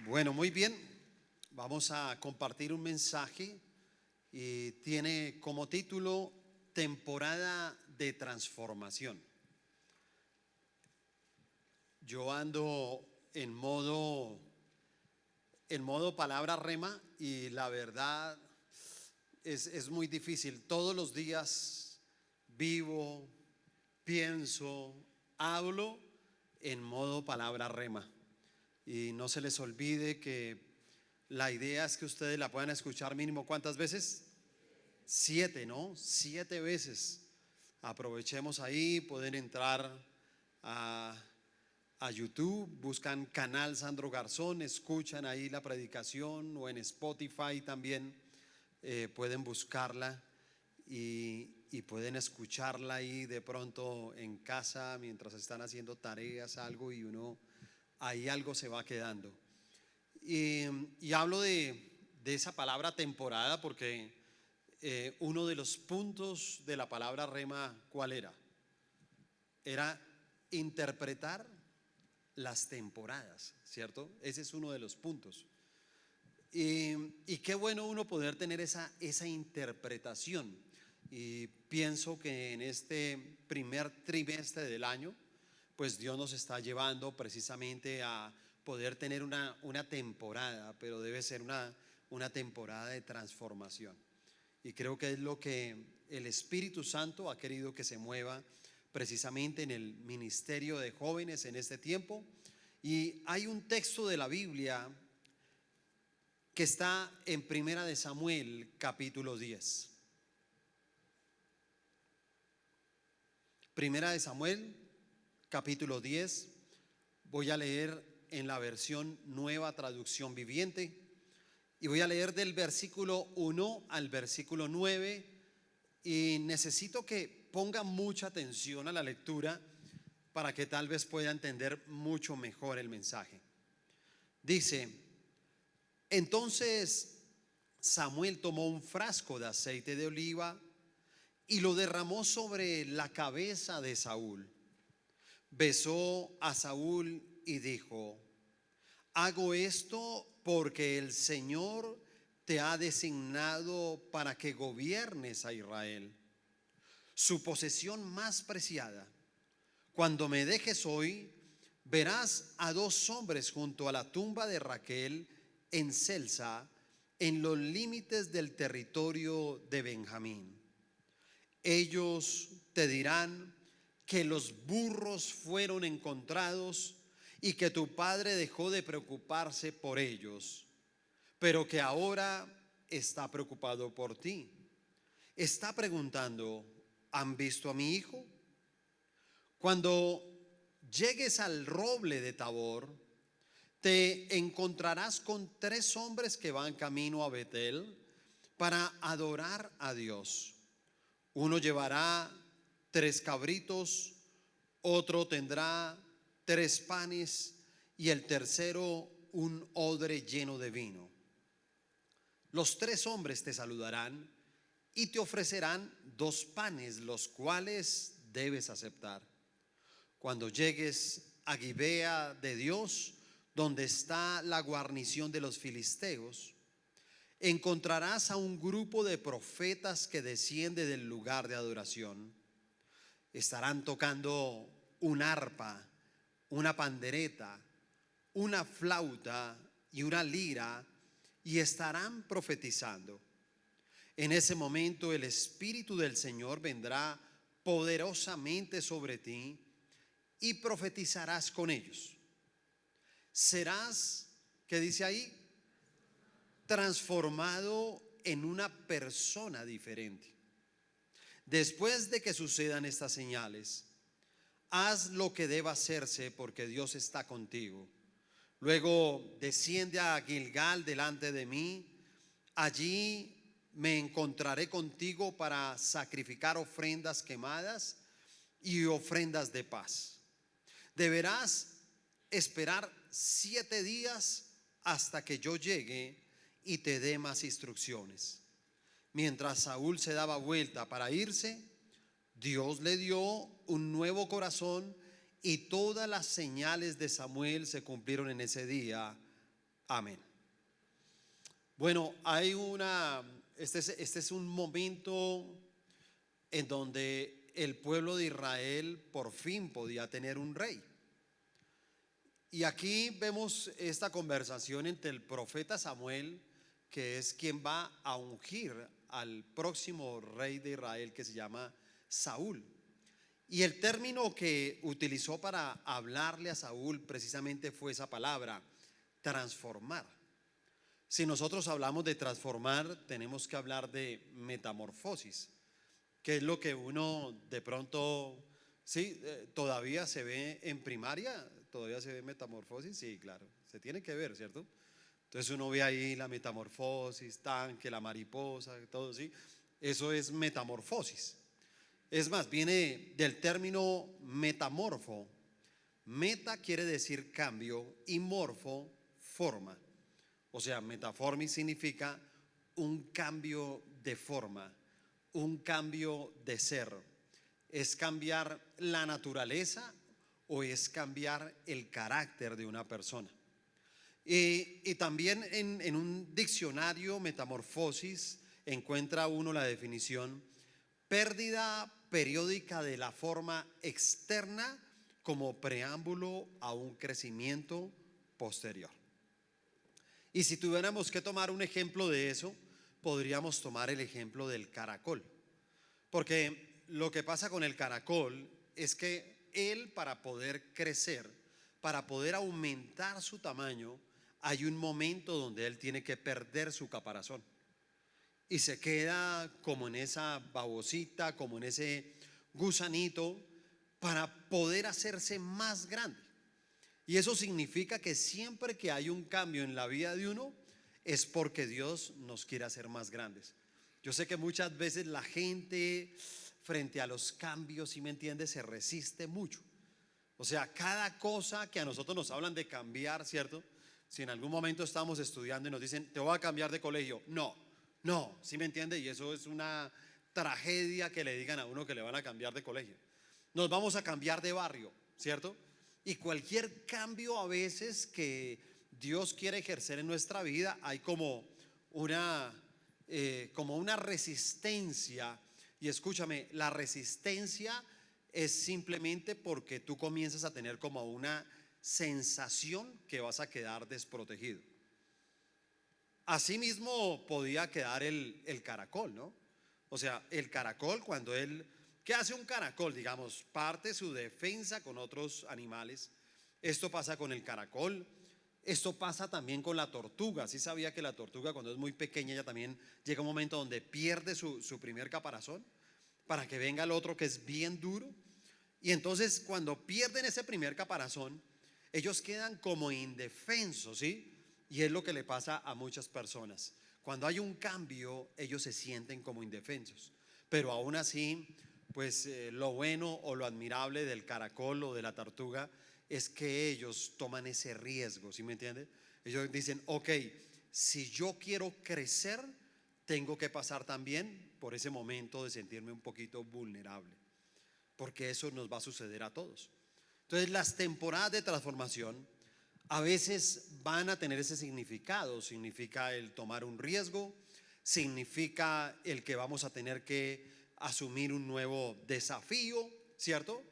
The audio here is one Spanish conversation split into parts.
Bueno, muy bien. Vamos a compartir un mensaje y tiene como título Temporada de Transformación. Yo ando en modo palabra rema y la verdad es muy difícil. Todos los días vivo, pienso, hablo en modo palabra rema. Y no se les olvide que la idea es que ustedes la puedan escuchar mínimo ¿cuántas veces? 7, ¿no? 7 veces. Aprovechemos ahí, pueden entrar a, a YouTube, buscan Canal Sandro Garzón, escuchan ahí la predicación o en Spotify también pueden buscarla y pueden escucharla ahí de pronto en casa mientras están haciendo tareas, algo y uno ahí algo se va quedando. Y hablo de esa palabra temporada porque uno de los puntos de la palabra rema, ¿cuál era? Era interpretar las temporadas, ¿cierto? Ese es uno de los puntos. Y qué bueno uno poder tener esa interpretación. Y pienso que en este primer trimestre del año, pues Dios nos está llevando precisamente a poder tener una temporada, pero debe ser una temporada de transformación. Y creo que es lo que el Espíritu Santo ha querido que se mueva precisamente en el ministerio de jóvenes en este tiempo. Y hay un texto de la Biblia que está en Primera de Samuel, capítulo 10. Primera de Samuel, capítulo 10. Voy a leer en la versión Nueva Traducción Viviente y voy a leer del versículo 1 al versículo 9 y necesito que ponga mucha atención a la lectura para que tal vez pueda entender mucho mejor el mensaje. Dice: entonces Samuel tomó un frasco de aceite de oliva y lo derramó sobre la cabeza de Saúl. Besó a Saúl y dijo: hago esto porque el Señor te ha designado para que gobiernes a Israel, su posesión más preciada. Cuando me dejes hoy, verás a 2 hombres junto a la tumba de Raquel en Selsa, en los límites del territorio de Benjamín. Ellos te dirán que los burros fueron encontrados y que tu padre dejó de preocuparse por ellos, pero que ahora está preocupado por ti. Está preguntando: ¿han visto a mi hijo? Cuando llegues al roble de Tabor, te encontrarás con 3 hombres que van camino a Betel para adorar a Dios. Uno llevará 3 cabritos, otro tendrá 3 panes y el tercero un odre lleno de vino. Los 3 hombres te saludarán y te ofrecerán 2 panes, los cuales debes aceptar. Cuando llegues a Gibea de Dios, donde está la guarnición de los filisteos, encontrarás a un grupo de profetas que desciende del lugar de adoración. Estarán tocando un arpa, una pandereta, una flauta y una lira, y estarán profetizando. En ese momento el Espíritu del Señor vendrá poderosamente sobre ti y profetizarás con ellos. Serás, ¿qué dice ahí? Transformado en una persona diferente. Después de que sucedan estas señales, haz lo que deba hacerse porque Dios está contigo. Luego desciende a Gilgal delante de mí. Allí me encontraré contigo para sacrificar ofrendas quemadas y ofrendas de paz. Deberás esperar 7 días hasta que yo llegue y te dé más instrucciones. Mientras Saúl se daba vuelta para irse, Dios le dio un nuevo corazón y todas las señales de Samuel se cumplieron en ese día Amén. Bueno, este es un momento en donde el pueblo de Israel por fin podía tener un rey. Y aquí vemos esta conversación entre el profeta Samuel, que es quien va a ungir al próximo rey de Israel, que se llama Saúl. Y el término que utilizó para hablarle a Saúl precisamente fue esa palabra, transformar. Si nosotros hablamos de transformar, tenemos que hablar de metamorfosis, que es lo que uno de pronto, sí, todavía se ve en primaria, todavía se ve metamorfosis, sí, claro, se tiene que ver, ¿cierto? Entonces uno ve ahí la metamorfosis, que la mariposa, todo, sí, eso es metamorfosis. Es más, viene del término metamorfo. Meta quiere decir cambio y morfo, forma. O sea, metaformis significa un cambio de forma, un cambio de ser. ¿Es cambiar la naturaleza o es cambiar el carácter de una persona? Y también en un diccionario, metamorfosis, encuentra uno la definición: pérdida periódica de la forma externa como preámbulo a un crecimiento posterior. Y si tuviéramos que tomar un ejemplo de eso, podríamos tomar el ejemplo del caracol. Porque lo que pasa con el caracol es que él, para poder crecer, para poder aumentar su tamaño, hay un momento donde él tiene que perder su caparazón y se queda como en esa babosita, como en ese gusanito, para poder hacerse más grande. Y eso significa que siempre que hay un cambio en la vida de uno, es porque Dios nos quiere hacer más grandes. Yo sé que muchas veces la gente frente a los cambios, si me entiende, se resiste mucho. O sea, cada cosa que a nosotros nos hablan de cambiar, ¿cierto? Si en algún momento estamos estudiando y nos dicen, te voy a cambiar de colegio. No, no, ¿sí me entiende? Y eso es una tragedia que le digan a uno que le van a cambiar de colegio. Nos vamos a cambiar de barrio, ¿cierto? Y cualquier cambio a veces que Dios quiere ejercer en nuestra vida, hay una, como una resistencia. Y escúchame, la resistencia es simplemente porque tú comienzas a tener como una sensación que vas a quedar desprotegido. Asimismo podía quedar el caracol, ¿no? O sea, el caracol, cuando él, ¿qué hace un caracol? Digamos, parte su defensa con otros animales. Esto pasa con el caracol. Esto pasa también con la tortuga. ¿Sí sabía que la tortuga, cuando es muy pequeña, ella también llega un momento donde pierde su primer caparazón para que venga el otro que es bien duro? Y entonces, cuando pierden ese primer caparazón, ellos quedan como indefensos, ¿sí? Y es lo que le pasa a muchas personas. Cuando hay un cambio, ellos se sienten como indefensos. Pero aún así, pues lo bueno o lo admirable del caracol o de la tortuga es que ellos toman ese riesgo, ¿sí me entiende? Ellos dicen, ok, si yo quiero crecer, tengo que pasar también por ese momento de sentirme un poquito vulnerable, porque eso nos va a suceder a todos. Entonces, las temporadas de transformación a veces van a tener ese significado. Significa el tomar un riesgo, significa el que vamos a tener que asumir un nuevo desafío, ¿cierto?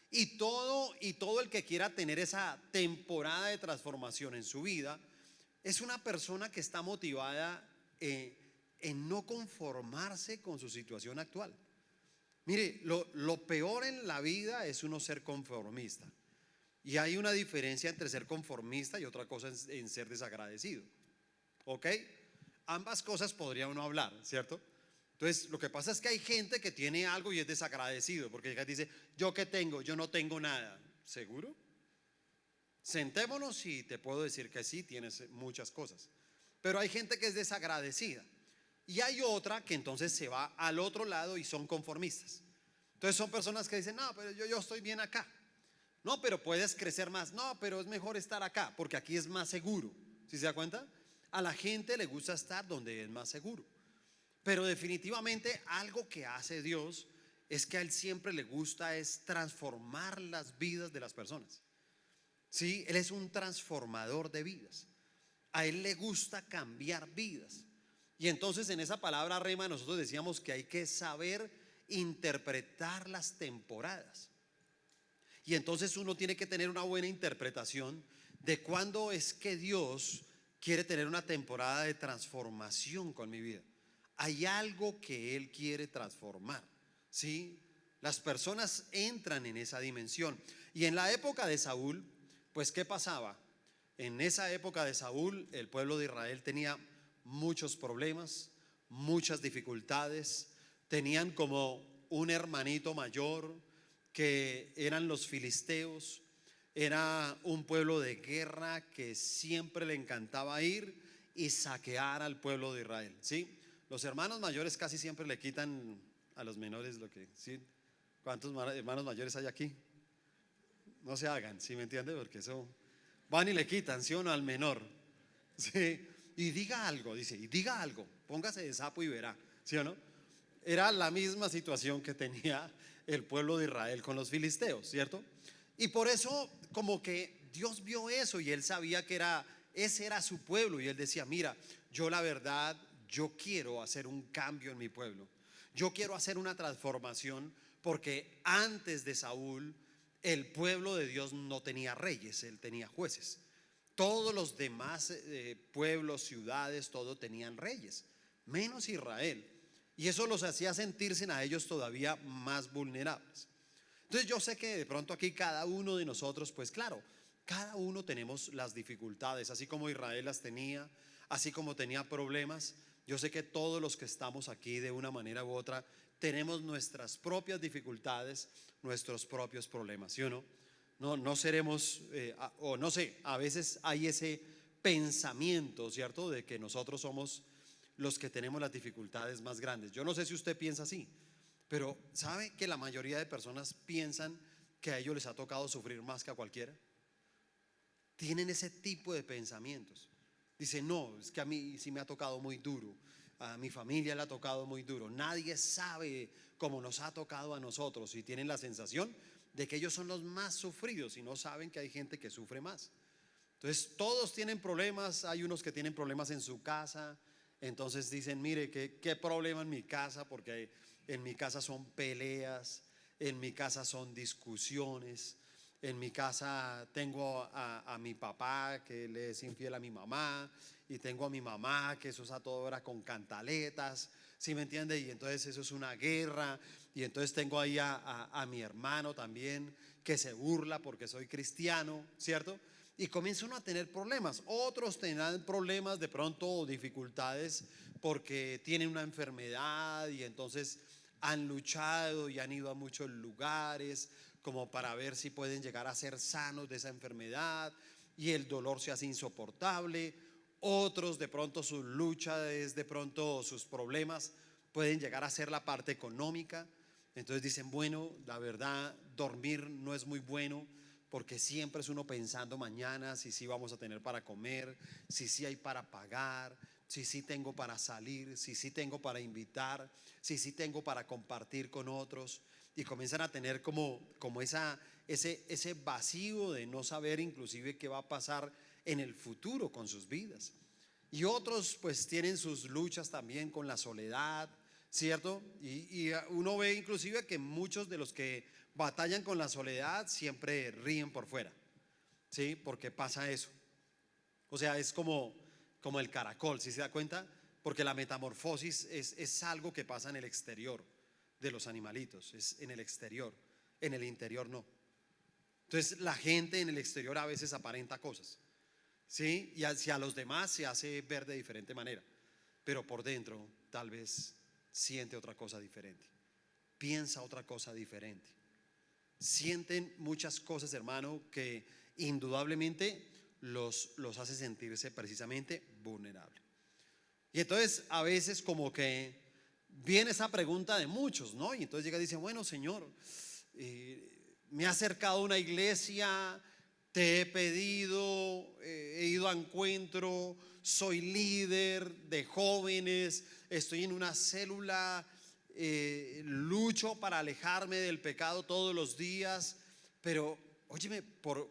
Y todo el que quiera tener esa temporada de transformación en su vida es una persona que está motivada en no conformarse con su situación actual. Mire, lo peor en la vida es uno ser conformista. Y hay una diferencia entre ser conformista y otra cosa en ser desagradecido. ¿Ok? Ambas cosas podría uno hablar, ¿cierto? Entonces, lo que pasa es que hay gente que tiene algo y es desagradecido, porque dice, ¿yo qué tengo? Yo no tengo nada. ¿Seguro? Sentémonos y te puedo decir que sí, tienes muchas cosas. Pero hay gente que es desagradecida. Y hay otra que entonces se va al otro lado y son conformistas. Entonces son personas que dicen, no, pero yo estoy bien acá. No, pero puedes crecer más. No, pero es mejor estar acá, porque aquí es más seguro. ¿Sí se da cuenta? A la gente le gusta estar donde es más seguro. Pero definitivamente algo que hace Dios es que a Él siempre le gusta es transformar las vidas de las personas. Sí, Él es un transformador de vidas. A Él le gusta cambiar vidas. Y entonces en esa palabra rema nosotros decíamos que hay que saber interpretar las temporadas. Y entonces uno tiene que tener una buena interpretación de cuándo es que Dios quiere tener una temporada de transformación con mi vida. Hay algo que Él quiere transformar, ¿sí? Las personas entran en esa dimensión. Y en la época de Saúl, pues ¿qué pasaba? En esa época de Saúl, el pueblo de Israel tenía muchos problemas, muchas dificultades. Tenían como un hermanito mayor que eran los filisteos. Era un pueblo de guerra que siempre le encantaba ir y saquear al pueblo de Israel, ¿sí? Los hermanos mayores casi siempre le quitan a los menores lo que, ¿sí? ¿Cuántos hermanos mayores hay aquí? No se hagan, ¿sí me entiende? Porque eso van y le quitan, ¿sí o no? Al menor, ¿sí? Y diga algo, dice, y diga algo, póngase de sapo y verá, ¿sí o no? Era la misma situación que tenía el pueblo de Israel con los filisteos, ¿cierto? Y por eso como que Dios vio eso y Él sabía que ese era su pueblo. Y Él decía, mira, yo la verdad, yo quiero hacer un cambio en mi pueblo. Yo quiero hacer una transformación porque antes de Saúl el pueblo de Dios no tenía reyes, él tenía jueces. Todos los demás pueblos, ciudades, todo tenían reyes, menos Israel. Y eso los hacía sentirse a ellos todavía más vulnerables. Entonces yo sé que de pronto aquí cada uno de nosotros, pues claro, cada uno tenemos las dificultades, así como Israel las tenía, así como tenía problemas. Yo sé que todos los que estamos aquí de una manera u otra tenemos nuestras propias dificultades, nuestros propios problemas, ¿sí o no? No seremos, o no sé, a veces hay ese pensamiento, ¿cierto? De que nosotros somos los que tenemos las dificultades más grandes. Yo no sé si usted piensa así, pero ¿sabe que la mayoría de personas piensan que a ellos les ha tocado sufrir más que a cualquiera? Tienen ese tipo de pensamientos. Dicen, no, es que a mí sí me ha tocado muy duro, a mi familia le ha tocado muy duro. Nadie sabe cómo nos ha tocado a nosotros y tienen la sensación de que ellos son los más sufridos y no saben que hay gente que sufre más. Entonces todos tienen problemas, hay unos que tienen problemas en su casa, entonces dicen, mire, ¿qué problema en mi casa? Porque en mi casa son peleas, en mi casa son discusiones, en mi casa tengo a mi papá que le es infiel a mi mamá y tengo a mi mamá que eso es a toda hora con cantaletas, ¿sí me entiende? Y entonces eso es una guerra y entonces tengo ahí a mi hermano también que se burla porque soy cristiano, ¿cierto? Y comienza uno a tener problemas. Otros tendrán problemas de pronto o dificultades porque tienen una enfermedad y entonces han luchado y han ido a muchos lugares como para ver si pueden llegar a ser sanos de esa enfermedad y el dolor se hace insoportable. Otros de pronto sus luchas es de pronto sus problemas pueden llegar a ser la parte económica. Entonces dicen, bueno, la verdad, dormir no es muy bueno porque siempre es uno pensando mañana si sí vamos a tener para comer, si sí hay para pagar, si sí tengo para salir, si sí tengo para invitar, si sí tengo para compartir con otros. Y comienzan a tener como ese vacío de no saber inclusive qué va a pasar en el futuro con sus vidas. Y otros pues tienen sus luchas también con la soledad, ¿cierto? Y uno ve inclusive que muchos de los que batallan con la soledad siempre ríen por fuera, ¿sí? Porque pasa eso. O sea, es como el caracol, ¿sí se da cuenta? Porque la metamorfosis es algo que pasa en el exterior de los animalitos, es en el exterior, en el interior no. Entonces la gente en el exterior a veces aparenta cosas, ¿sí? Y hacia los demás se hace ver de diferente manera, pero por dentro tal vez siente otra cosa diferente, piensa otra cosa diferente. Sienten muchas cosas, hermano, que indudablemente los hace sentirse precisamente vulnerable. Y entonces a veces como que viene esa pregunta de muchos, ¿no? Y entonces llega y dice, bueno, Señor, me he acercado a una iglesia, te he pedido, he ido a encuentro, soy líder de jóvenes, estoy en una célula, lucho para alejarme del pecado todos los días, pero óyeme, ¿por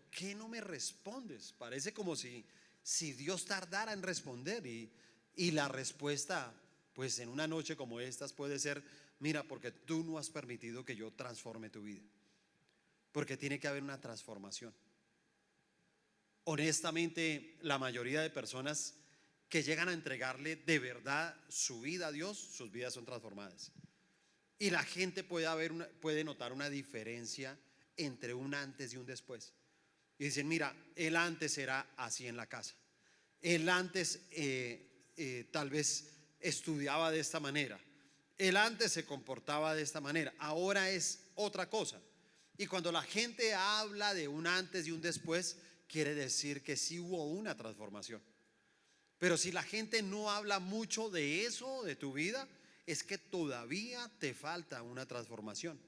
qué no me respondes? Parece como si si Dios tardara en responder? Y la respuesta, pues en una noche como estas puede ser: mira, porque tú no has permitido que yo transforme tu vida, porque tiene que haber una transformación. Honestamente, la mayoría de personas que llegan a entregarle de verdad su vida a Dios, sus vidas son transformadas. Y la gente puede notar una diferencia entre un antes y un después. Y dicen: mira, él antes era así en la casa. Él antes tal vez estudiaba de esta manera. Él antes se comportaba de esta manera. Ahora es otra cosa. Y cuando la gente habla de un antes y un después, quiere decir que sí hubo una transformación. Pero si la gente no habla mucho de eso, de tu vida, es que todavía te falta una transformación.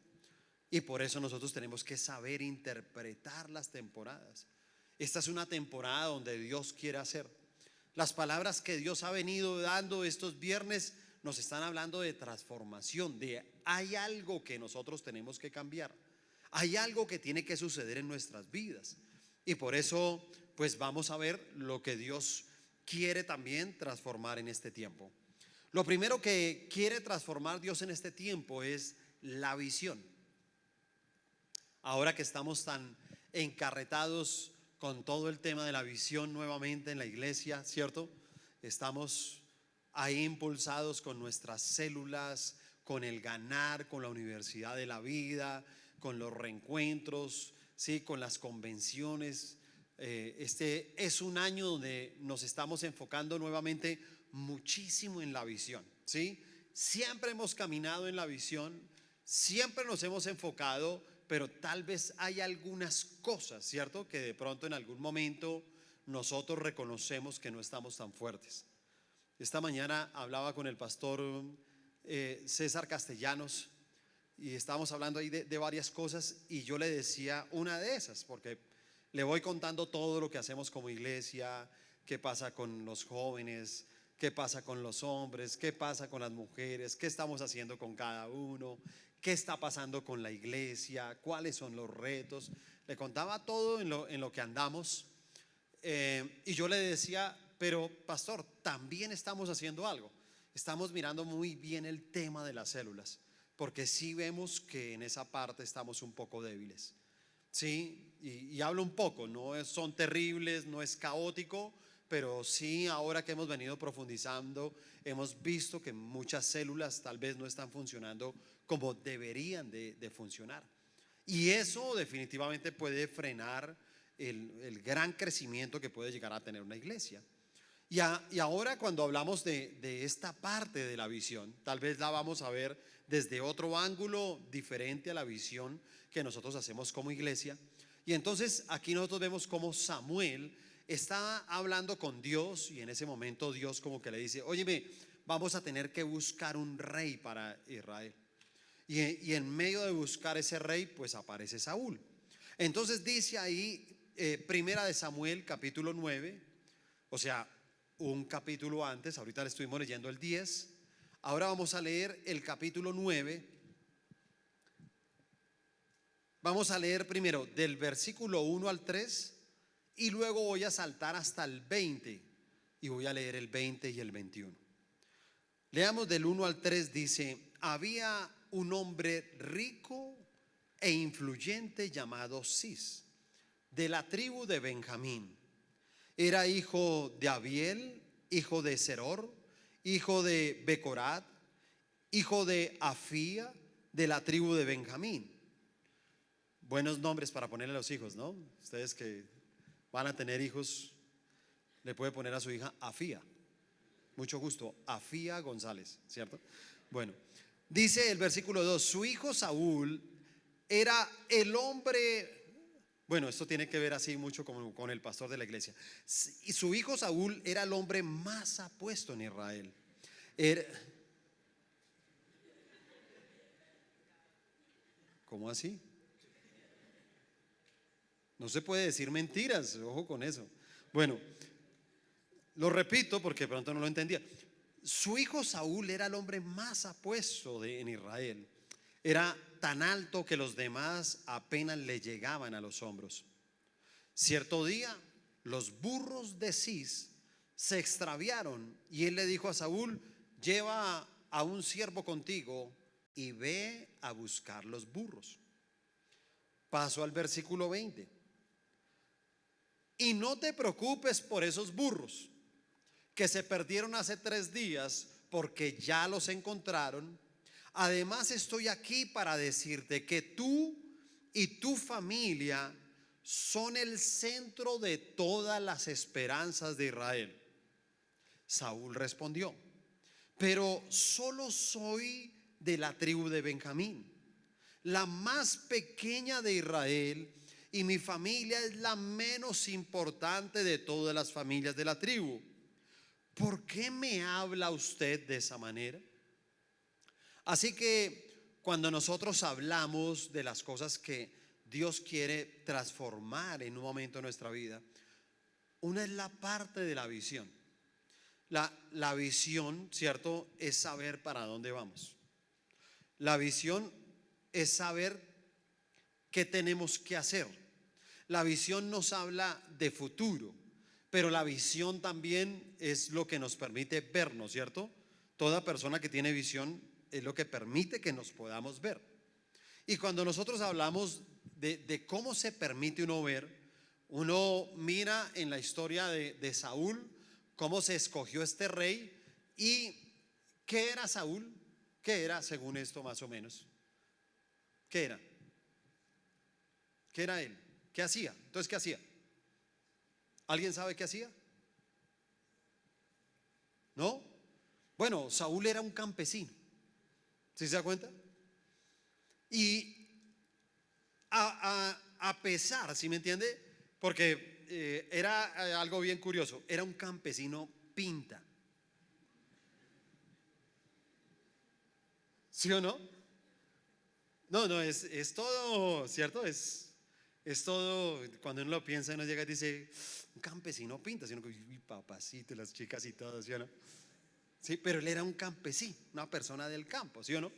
Y por eso nosotros tenemos que saber interpretar las temporadas. Esta es una temporada donde Dios quiere hacer. Las palabras que Dios ha venido dando estos viernes nos están hablando de transformación, de hay algo que nosotros tenemos que cambiar. Hay algo que tiene que suceder en nuestras vidas. Y por eso, pues vamos a ver lo que Dios quiere también transformar en este tiempo. Lo primero que quiere transformar Dios en este tiempo es la visión. Ahora que estamos tan encarretados con todo el tema de la visión nuevamente en la iglesia, ¿cierto? Estamos ahí impulsados con nuestras células, con el ganar, con la universidad de la vida, con los reencuentros, ¿sí? Con las convenciones. Este es un año donde nos estamos enfocando nuevamente muchísimo en la visión, ¿sí? Siempre hemos caminado en la visión, siempre nos hemos enfocado, pero tal vez hay algunas cosas, ¿cierto?, que de pronto en algún momento nosotros reconocemos que no estamos tan fuertes. Esta mañana hablaba con el pastor César Castellanos y estábamos hablando ahí de varias cosas, y yo le decía una de esas, porque le voy contando todo lo que hacemos como iglesia, qué pasa con los jóvenes, qué pasa con los hombres, qué pasa con las mujeres, qué estamos haciendo con cada uno, qué está pasando con la iglesia, cuáles son los retos. Le contaba todo en lo que andamos, y yo le decía: pero pastor, también estamos haciendo algo. Estamos mirando muy bien el tema de las células, porque sí vemos que en esa parte estamos un poco débiles. Sí, y hablo un poco, son terribles, no es caótico, pero sí, ahora que hemos venido profundizando, hemos visto que muchas células tal vez no están funcionando como deberían de funcionar. Y eso definitivamente puede frenar el gran crecimiento que puede llegar a tener una iglesia. Y ahora, cuando hablamos de esta parte de la visión, tal vez la vamos a ver desde otro ángulo diferente a la visión que nosotros hacemos como iglesia. Y entonces aquí nosotros vemos cómo Samuel está hablando con Dios, y en ese momento Dios como que le dice: óyeme, vamos a tener que buscar un rey para Israel. Y en medio de buscar ese rey, pues aparece Saúl. Entonces dice ahí, Primera de Samuel capítulo 9, o sea, un capítulo antes. Ahorita le estuvimos leyendo el 10. Ahora vamos a leer el capítulo 9. Vamos a leer primero del versículo 1 al 3, y luego voy a saltar hasta el 20 y voy a leer el 20 y el 21. Leamos del 1 al 3. Dice: había un hombre rico e influyente llamado Cis, de la tribu de Benjamín. Era hijo de Abiel, hijo de Seror, hijo de Becorat, hijo de Afía, de la tribu de Benjamín. Buenos nombres para ponerle a los hijos, ¿no? Ustedes que van a tener hijos, le puede poner a su hija Afía. Mucho gusto, Afía González, ¿cierto? Bueno, dice el versículo 2: su hijo Saúl era el hombre. Bueno, esto tiene que ver así mucho con el pastor de la iglesia. Y su hijo Saúl era el hombre más apuesto en Israel. ¿Cómo así? No se puede decir mentiras, ojo con eso. Bueno, lo repito porque de pronto no lo entendía. Su hijo Saúl era el hombre más apuesto en Israel. Era tan alto que los demás apenas le llegaban a los hombros. Cierto día, los burros de Cis se extraviaron. Y él le dijo a Saúl: lleva a un siervo contigo y ve a buscar los burros. Paso al versículo 20. Y no te preocupes por esos burros que se perdieron hace 3 días, porque ya los encontraron. Además, estoy aquí para decirte que tú y tu familia son el centro de todas las esperanzas de Israel. Saúl respondió: pero solo soy de la tribu de Benjamín, la más pequeña de Israel, y mi familia es la menos importante de todas las familias de la tribu. ¿Por qué me habla usted de esa manera? Así que cuando nosotros hablamos de las cosas que Dios quiere transformar en un momento de nuestra vida, una es la parte de la visión. La visión, ¿cierto?, es saber para dónde vamos. La visión es saber qué tenemos que hacer. La visión nos habla de futuro, pero la visión también es lo que nos permite vernos, ¿cierto? Toda persona que tiene visión es lo que permite que nos podamos ver. Y cuando nosotros hablamos de cómo se permite uno ver, uno mira en la historia de Saúl cómo se escogió este rey. ¿Y qué era Saúl? ¿Qué era según esto más o menos? ¿Qué era? ¿Qué era él? ¿Qué hacía? Entonces, ¿qué hacía? ¿Alguien sabe qué hacía? ¿No? Bueno, Saúl era un campesino. ¿Sí se da cuenta? Y a pesar, ¿sí me entiende? Porque era algo bien curioso. Era un campesino pinta. ¿Sí o no? No, no, es todo, ¿cierto? Es todo, cuando uno lo piensa, uno llega y dice, un campesino pinta, sino que, uy, papacito, las chicas y todo, ¿sí o no? Sí, pero él era un campesino, una persona del campo, ¿sí o no?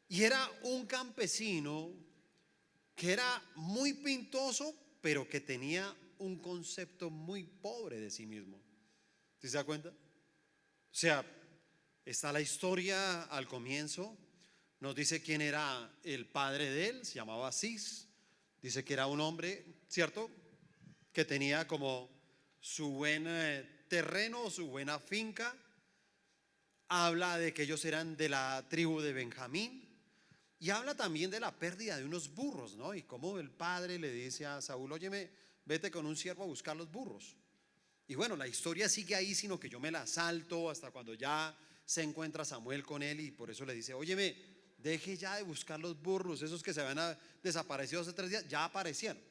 Y era un campesino que era muy pintoso, pero que tenía un concepto muy pobre de sí mismo. ¿Sí se da cuenta? O sea, está la historia al comienzo. Nos dice quién era el padre de él, se llamaba Cis. Dice que era un hombre, ¿cierto?, que tenía como su buen terreno, su buena finca. Habla de que ellos eran de la tribu de Benjamín. Y habla también de la pérdida de unos burros, ¿no? Y cómo el padre le dice a Saúl: óyeme, vete con un siervo a buscar los burros. Y bueno, la historia sigue ahí, sino que yo me la salto hasta cuando ya se encuentra Samuel con él, y por eso le dice: óyeme, deje ya de buscar los burros, esos que se habían desaparecido hace 3 días, ya aparecieron.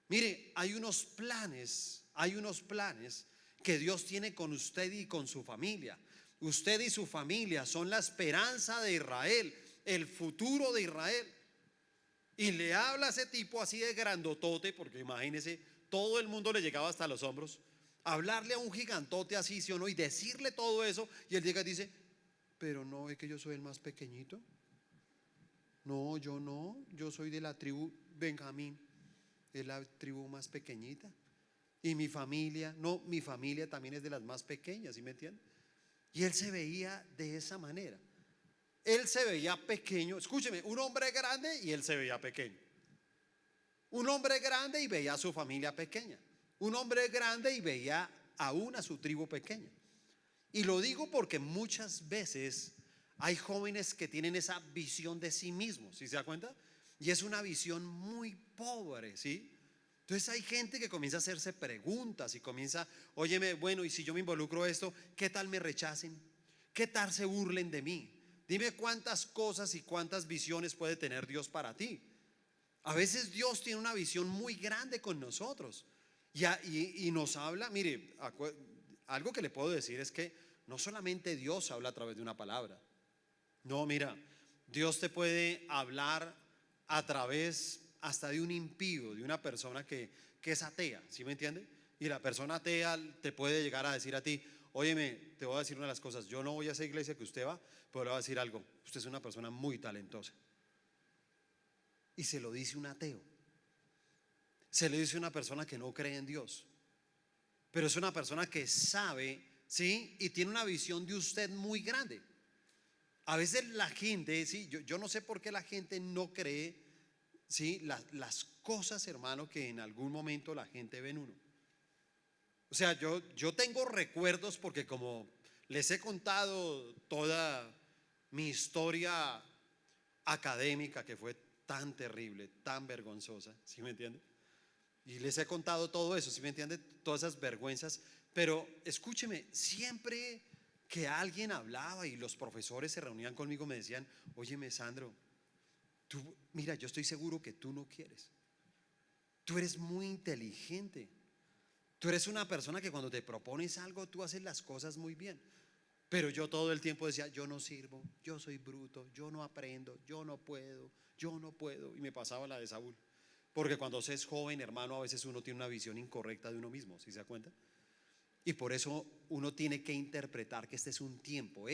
Mire, hay unos planes que Dios tiene con usted y con su familia. Usted y su familia son la esperanza de Israel, el futuro de Israel. Y le habla a ese tipo así de grandotote, porque imagínese, todo el mundo le llegaba hasta los hombros. Hablarle a un gigantote así, ¿sí o no? Y decirle todo eso, y él llega y dice: pero no es que yo soy el más pequeñito. No, yo soy de la tribu Benjamín, es la tribu más pequeñita. Y mi familia, no, mi familia también es de las más pequeñas, ¿sí me entienden? Y él se veía de esa manera. Él se veía pequeño. Escúcheme, un hombre grande y él se veía pequeño. Un hombre grande y veía a su familia pequeña. Un hombre grande y veía aún a su tribu pequeña. Y lo digo porque muchas veces hay jóvenes que tienen esa visión de sí mismos, ¿sí se da cuenta? Y es una visión muy pobre, ¿sí? Entonces hay gente que comienza a hacerse preguntas y comienza: óyeme, bueno, y si yo me involucro en esto, ¿qué tal me rechacen? ¿Qué tal se burlen de mí? Dime cuántas cosas y cuántas visiones puede tener Dios para ti. A veces Dios tiene una visión muy grande con nosotros y nos habla. Mire, algo que le puedo decir es que no solamente Dios habla a través de una palabra. No, mira, Dios te puede hablar a través hasta de un impío, de una persona que es atea, ¿sí me entiende? Y la persona atea te puede llegar a decir a ti: óyeme, te voy a decir una de las cosas, yo no voy a esa iglesia que usted va, pero le voy a decir algo, usted es una persona muy talentosa. Y se lo dice un ateo. se le dice a una persona que no cree en Dios, pero es una persona que sabe, ¿sí? Y tiene una visión de usted muy grande. A veces la gente, ¿sí? Yo no sé por qué la gente no cree, ¿sí? Las cosas, hermano, que en algún momento la gente ve en uno. O sea, yo tengo recuerdos porque como les he contado toda mi historia académica que fue tan terrible, tan vergonzosa, ¿sí me entiende? Y les he contado todo eso, ¿sí me entiende? Todas esas vergüenzas. Pero escúcheme, siempre que alguien hablaba y los profesores se reunían conmigo me decían: óyeme, Sandro, tú, mira, yo estoy seguro que tú no quieres. Tú eres muy inteligente. Tú eres una persona que cuando te propones algo, tú haces las cosas muy bien. Pero yo todo el tiempo decía: yo no sirvo, yo soy bruto, yo no aprendo, yo no puedo, yo no puedo. Y me pasaba la de Saúl. Porque cuando se es joven, hermano, a veces uno tiene una visión incorrecta de uno mismo, ¿sí se da cuenta? Y por eso uno tiene que interpretar que este es un tiempo,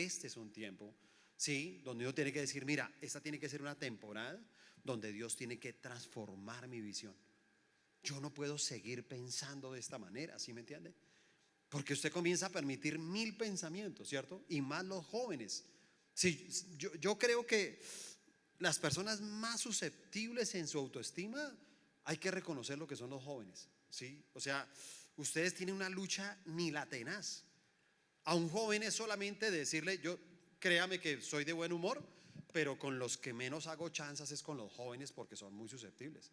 ¿sí? Donde uno tiene que decir: mira, esta tiene que ser una temporada donde Dios tiene que transformar mi visión. Yo no puedo seguir pensando de esta manera, ¿sí me entiende? Porque usted comienza a permitir mil pensamientos, ¿cierto? Y más los jóvenes. Sí, yo creo que las personas más susceptibles en su autoestima, hay que reconocer lo que son los jóvenes, ¿sí? O sea, ustedes tienen una lucha ni la tenaz. A un joven es solamente decirle: yo, créame que soy de buen humor, pero con los que menos hago chanzas es con los jóvenes porque son muy susceptibles.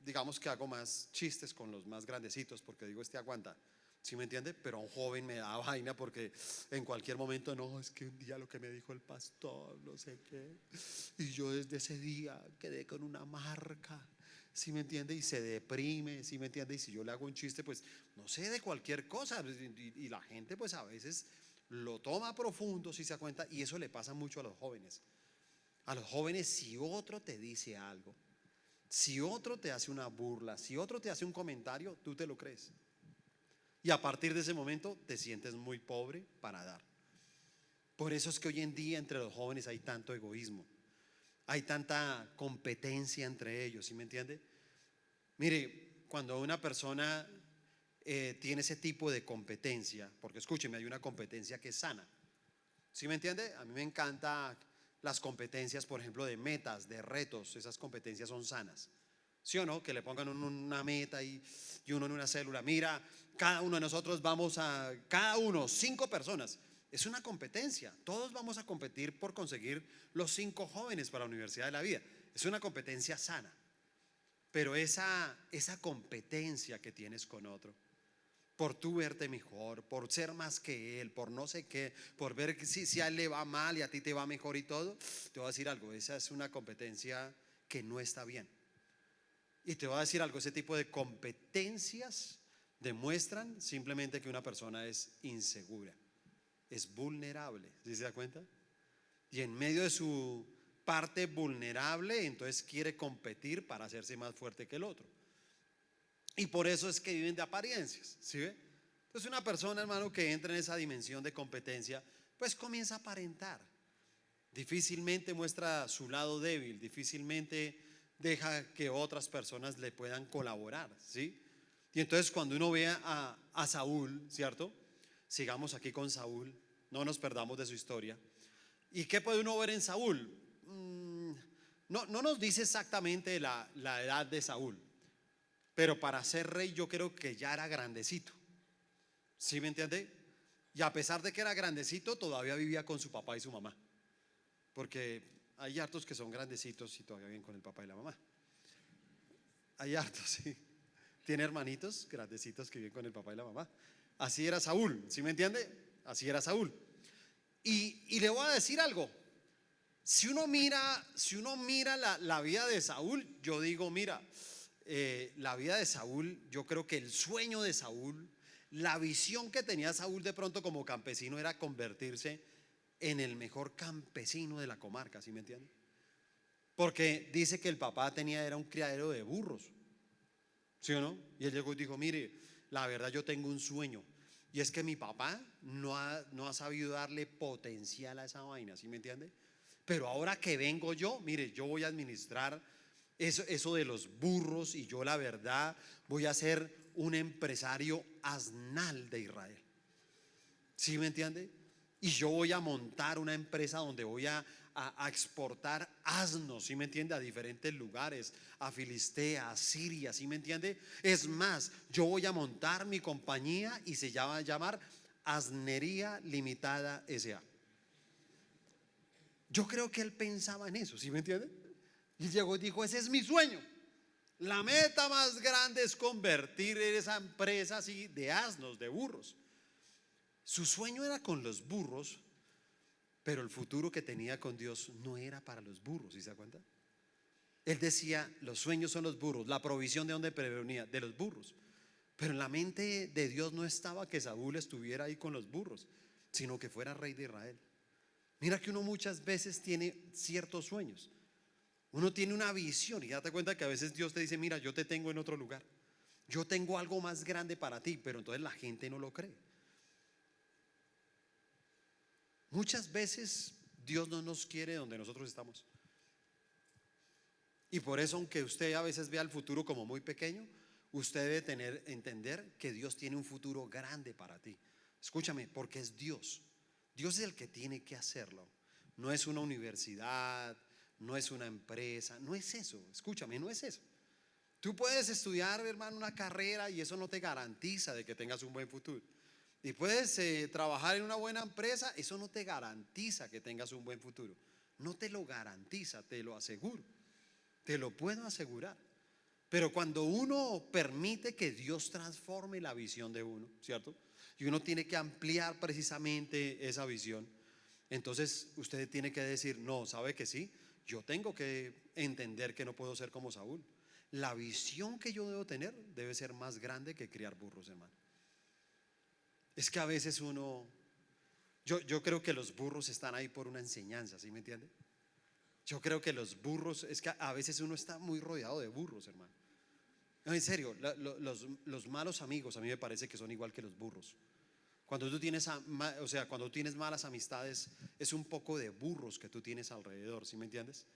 Digamos que hago más chistes con los más grandecitos porque digo: este aguanta, ¿sí me entiende? Pero a un joven me da vaina porque en cualquier momento: no, es que un día lo que me dijo el pastor, no sé qué, y yo desde ese día quedé con una marca, ¿sí me entiende? Y se deprime, ¿sí me entiende? Y si yo le hago un chiste, pues no sé, de cualquier cosa, y la gente pues a veces lo toma profundo, si se da cuenta, y eso le pasa mucho a los jóvenes. A los jóvenes, si otro te dice algo, si otro te hace una burla, si otro te hace un comentario, tú te lo crees. Y a partir de ese momento te sientes muy pobre para dar. Por eso es que hoy en día entre los jóvenes hay tanto egoísmo, hay tanta competencia entre ellos, ¿sí me entiende? Mire, cuando una persona tiene ese tipo de competencia, porque escúcheme, hay una competencia que es sana, ¿sí me entiende? A mí me encanta las competencias, por ejemplo, de metas, de retos. Esas competencias son sanas, ¿sí o no? Que le pongan una meta y uno en una célula: mira, cada uno de nosotros vamos a, cada uno, 5 personas. Es una competencia. Todos vamos a competir por conseguir los 5 jóvenes para la Universidad de la Vida. Es una competencia sana. Pero esa competencia que tienes con otro, por tú verte mejor, por ser más que él, por no sé qué, por ver que si a él le va mal y a ti te va mejor y todo, te voy a decir algo: esa es una competencia que no está bien. Y te voy a decir algo: ese tipo de competencias demuestran simplemente que una persona es insegura, es vulnerable, ¿sí se da cuenta? Y en medio de su parte vulnerable, entonces quiere competir para hacerse más fuerte que el otro. Y por eso es que viven de apariencias, ¿sí ve? Entonces una persona, hermano, que entra en esa dimensión de competencia, pues comienza a aparentar. Difícilmente muestra su lado débil, difícilmente deja que otras personas le puedan colaborar, ¿sí? Y entonces cuando uno ve a Saúl, ¿cierto? Sigamos aquí con Saúl, no nos perdamos de su historia. ¿Y qué puede uno ver en Saúl? No nos dice exactamente la edad de Saúl, pero para ser rey yo creo que ya era grandecito, ¿sí me entiende? Y a pesar de que era grandecito, todavía vivía con su papá y su mamá, porque hay hartos que son grandecitos y todavía viven con el papá y la mamá. Hay hartos, sí. Tiene hermanitos grandecitos que viven con el papá y la mamá. Así era Saúl, ¿sí me entiende? Así era Saúl. Y le voy a decir algo: si uno mira la vida de Saúl, yo digo: mira, la vida de Saúl, yo creo que el sueño de Saúl, la visión que tenía Saúl de pronto como campesino era convertirse en el mejor campesino de la comarca, ¿sí me entiende? Porque dice que el papá era un criadero de burros, ¿sí o no? Y él llegó y dijo: mire, la verdad yo tengo un sueño, y es que mi papá no ha sabido darle potencial a esa vaina, ¿sí me entiende? Pero ahora que vengo yo, mire, yo voy a administrar eso de los burros, y yo la verdad voy a ser un empresario asnal de Israel. ¿Sí me entiende? Y yo voy a montar una empresa donde voy a exportar asnos, ¿sí me entiende? A diferentes lugares, a Filistea, a Siria, ¿sí me entiende? Es más, yo voy a montar mi compañía y se va a llamar Asnería Limitada S.A. Yo creo que él pensaba en eso, ¿sí me entiende? Y llegó y dijo, ese es mi sueño. La meta más grande es convertir esa empresa así de asnos, de burros. Su sueño era con los burros, pero el futuro que tenía con Dios no era para los burros, ¿sí se da cuenta? Él decía, los sueños son los burros, la provisión de donde prevenía, de los burros. Pero en la mente de Dios no estaba que Saúl estuviera ahí con los burros, sino que fuera rey de Israel. Mira que uno muchas veces tiene ciertos sueños. Uno tiene una visión y date cuenta que a veces Dios te dice, mira, yo te tengo en otro lugar. Yo tengo algo más grande para ti, pero entonces la gente no lo cree. Muchas veces Dios no nos quiere donde nosotros estamos. Y por eso, aunque usted a veces vea el futuro como muy pequeño, usted debe entender que Dios tiene un futuro grande para ti. Escúchame, porque es Dios. Dios es el que tiene que hacerlo. No es una universidad, no es una empresa, no es eso. Escúchame, no es eso. Tú puedes estudiar, hermano, una carrera y eso no te garantiza de que tengas un buen futuro. Y puedes trabajar en una buena empresa, eso no te garantiza que tengas un buen futuro. No te lo garantiza, te lo aseguro. Te lo puedo asegurar. Pero cuando uno permite que Dios transforme la visión de uno, ¿cierto? Y uno tiene que ampliar precisamente esa visión. Entonces usted tiene que decir, no, ¿sabe que sí? Yo tengo que entender que no puedo ser como Saúl. La visión que yo debo tener debe ser más grande que criar burros, hermano. Es que a veces yo creo que los burros están ahí por una enseñanza, ¿sí me entiende? Yo creo que los burros, es que a veces uno está muy rodeado de burros, hermano. No, en serio, los malos amigos a mí me parece que son igual que los burros. Cuando tú tienes, o sea, cuando tú tienes malas amistades, es un poco de burros que tú tienes alrededor, ¿sí me entiendes?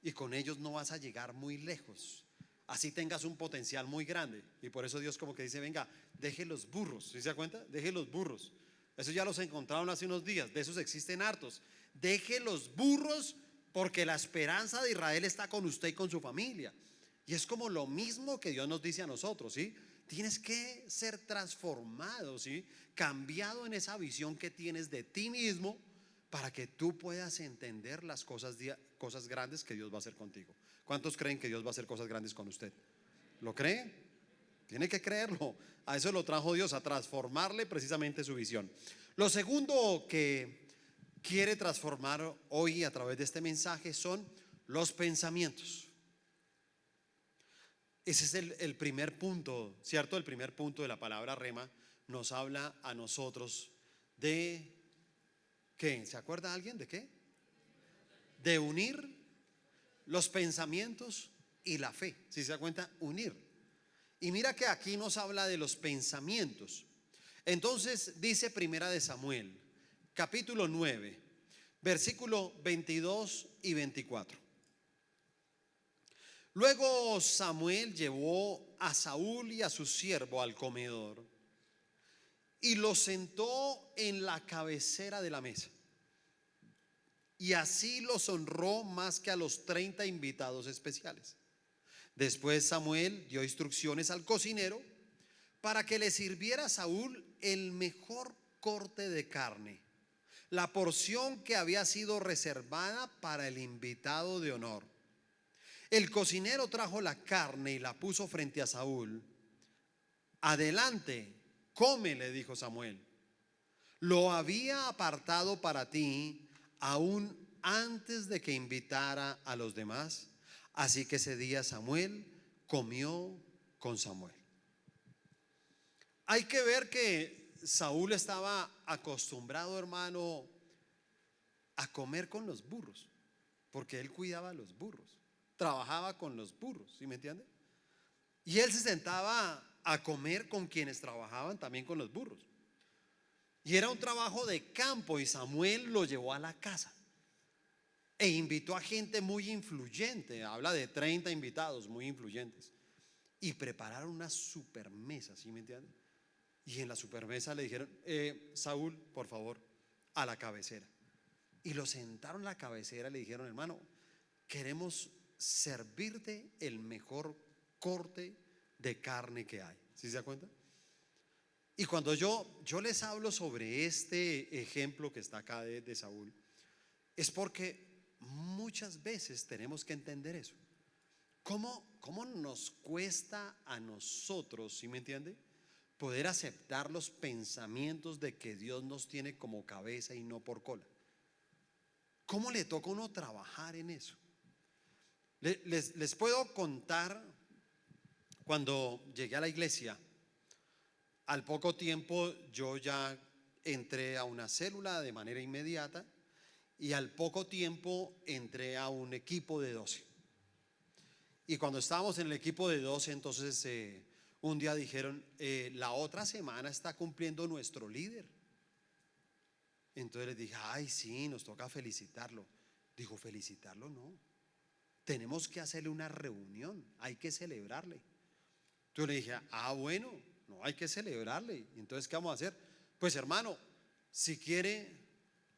Y con ellos no vas a llegar muy lejos, así tengas un potencial muy grande. Y por eso Dios como que dice, venga, deje los burros, ¿sí se da cuenta? Deje los burros. Eso ya los encontraron hace unos días, de esos existen hartos. Deje los burros porque la esperanza de Israel está con usted y con su familia. Y es como lo mismo que Dios nos dice a nosotros, ¿sí? Tienes que ser transformado, ¿sí? Cambiado en esa visión que tienes de ti mismo para que tú puedas entender las cosas grandes que Dios va a hacer contigo. ¿Cuántos creen que Dios va a hacer cosas grandes con usted? ¿Lo cree? Tiene que creerlo. A eso lo trajo Dios, a transformarle precisamente su visión. Lo segundo que quiere transformar hoy a través de este mensaje son los pensamientos. Ese es el primer punto, ¿cierto? El primer punto de la palabra rema nos habla a nosotros de ¿qué? ¿Se acuerda alguien de qué? De unir los pensamientos y la fe. Si se da cuenta, unir. Y mira que aquí nos habla de los pensamientos. Entonces dice Primera de Samuel, capítulo 9, versículo 22 y 24. Luego Samuel llevó a Saúl y a su siervo al comedor y lo sentó en la cabecera de la mesa. Y así los honró más que a los 30 invitados especiales. Después Samuel dio instrucciones al cocinero para que le sirviera a Saúl el mejor corte de carne, la porción que había sido reservada para el invitado de honor. El cocinero trajo la carne y la puso frente a Saúl. Adelante, come, le dijo Samuel. Lo había apartado para ti aún antes de que invitara a los demás. Así que ese día Samuel comió con Samuel. Hay que ver que Saúl estaba acostumbrado, hermano, a comer con los burros, porque él cuidaba a los burros, trabajaba con los burros, ¿sí me entiende? Y él se sentaba a comer con quienes trabajaban también con los burros. Y era un trabajo de campo y Samuel lo llevó a la casa. e invitó a gente muy influyente, habla de 30 invitados muy influyentes, y prepararon una super mesa, ¿sí me entienden? Y en la supermesa le dijeron, Saúl, por favor, a la cabecera. Y lo sentaron a la cabecera y le dijeron, hermano, queremos servirte el mejor corte de carne que hay. ¿Sí se da cuenta? Y cuando yo les hablo sobre este ejemplo que está acá de Saúl, es porque muchas veces tenemos que entender eso. ¿Cómo nos cuesta a nosotros, ¿sí me entiende? Poder aceptar los pensamientos de que Dios nos tiene como cabeza y no por cola. ¿Cómo le toca a uno trabajar en eso? Les puedo contar cuando llegué a la iglesia. Al poco tiempo yo ya entré a una célula de manera inmediata y al poco tiempo entré a un equipo de 12. Y cuando estábamos en el equipo de 12, entonces un día dijeron, la otra semana está cumpliendo nuestro líder. Entonces les dije, ay, sí, nos toca felicitarlo. Dijo, felicitarlo no. Tenemos que hacerle una reunión, hay que celebrarle. Entonces le dije, bueno, no hay que celebrarle. Entonces, ¿qué vamos a hacer? Pues hermano, si quiere,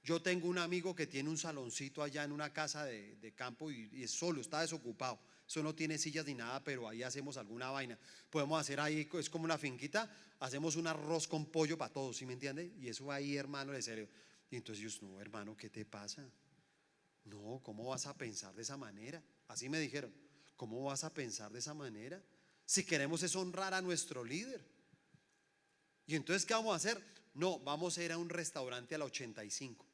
yo tengo un amigo que tiene un saloncito allá en una casa de campo y es solo, está desocupado. Eso no tiene sillas ni nada, pero ahí hacemos alguna vaina. Podemos hacer ahí, es como una finquita, hacemos un arroz con pollo para todos, ¿sí me entiende? Y eso ahí, hermano, de serio. Y entonces yo, no, hermano, ¿qué te pasa? No, ¿cómo vas a pensar de esa manera? Así me dijeron, ¿cómo vas a pensar de esa manera? Si queremos es honrar a nuestro líder. Y entonces, ¿qué vamos a hacer? No, vamos a ir a un restaurante a la 85.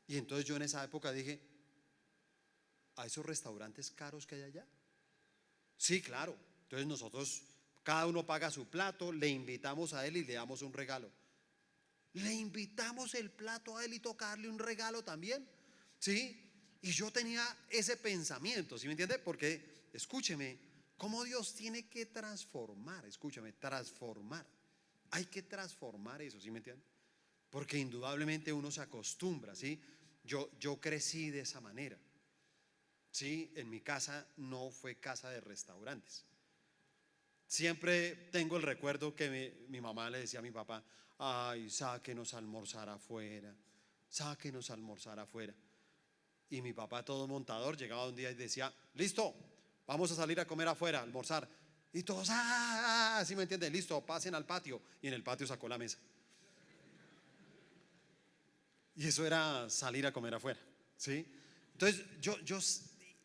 Y entonces yo en esa época dije, ¿a esos restaurantes caros que hay allá? Sí, claro. Entonces nosotros, cada uno paga su plato, le invitamos a él y le damos un regalo. Le invitamos el plato a él y tocarle un regalo también. ¿Sí? Y yo tenía ese pensamiento, ¿sí me entiende? Porque, escúcheme, cómo Dios tiene que transformar, escúchame, transformar. Hay que transformar eso, ¿sí me entiende? Porque indudablemente uno se acostumbra, ¿sí? Yo crecí de esa manera. Sí, en mi casa no fue casa de restaurantes. Siempre tengo el recuerdo que mi mamá le decía a mi papá, ay, sáquenos a almorzar afuera, sáquenos a almorzar afuera. Y mi papá, todo montador, llegaba un día y decía, listo, vamos a salir a comer afuera, a almorzar. Y todos, ¿sí me entienden? Listo, pasen al patio. Y en el patio sacó la mesa. Y eso era salir a comer afuera, ¿sí? Entonces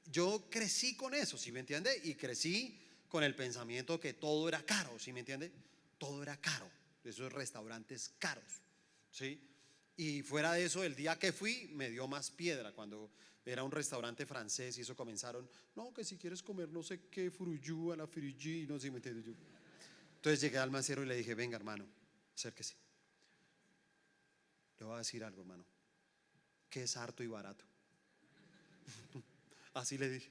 yo crecí con eso, ¿sí me entiende? Y crecí con el pensamiento que todo era caro, ¿sí me entiende? Todo era caro, esos restaurantes caros, ¿sí? Y fuera de eso, el día que fui me dio más piedra cuando era un restaurante francés y eso comenzaron, no, que si quieres comer no sé qué, furuyú, a la firigi, no sé si me entiende yo. Entonces llegué al mesero y le dije, venga hermano, acérquese. Le voy a decir algo, hermano, que es harto y barato. Así le dije.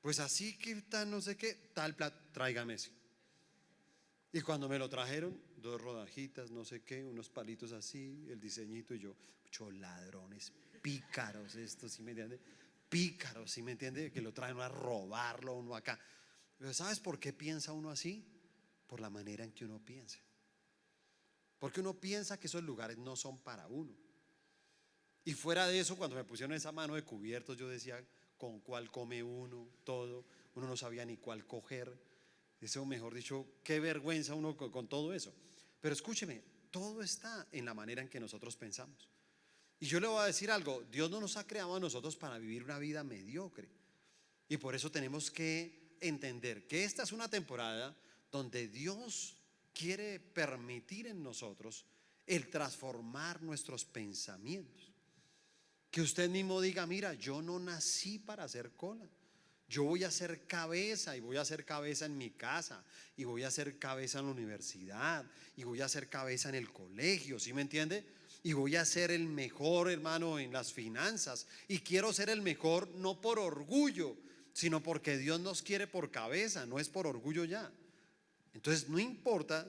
Pues así que tal, no sé qué, tal plato, tráigame ese. Y cuando me lo trajeron, 2 rodajitas, no sé qué, unos palitos así, el diseñito y yo, muchos ladrones, pícaros estos, ¿sí me entiende? Pícaros, ¿sí me entiende? Que lo traen a robarlo uno acá. Pero ¿sabes por qué piensa uno así? Por la manera en que uno piensa. Porque uno piensa que esos lugares no son para uno. Y fuera de eso, cuando me pusieron esa mano de cubiertos, yo decía, ¿con cuál come uno? Todo. Uno no sabía ni cuál coger. Eso, mejor dicho, qué vergüenza uno con todo eso. Pero escúcheme, todo está en la manera en que nosotros pensamos. Y yo le voy a decir algo, Dios no nos ha creado a nosotros para vivir una vida mediocre. Y por eso tenemos que entender que esta es una temporada donde Dios quiere permitir en nosotros el transformar nuestros pensamientos. Que usted mismo diga, mira, yo no nací para hacer cola. Yo voy a ser cabeza y voy a ser cabeza en mi casa y voy a ser cabeza en la universidad y voy a ser cabeza en el colegio, ¿sí me entiende? Y voy a ser el mejor, hermano, en las finanzas. Y quiero ser el mejor no por orgullo, sino porque Dios nos quiere por cabeza, no es por orgullo ya. Entonces no importa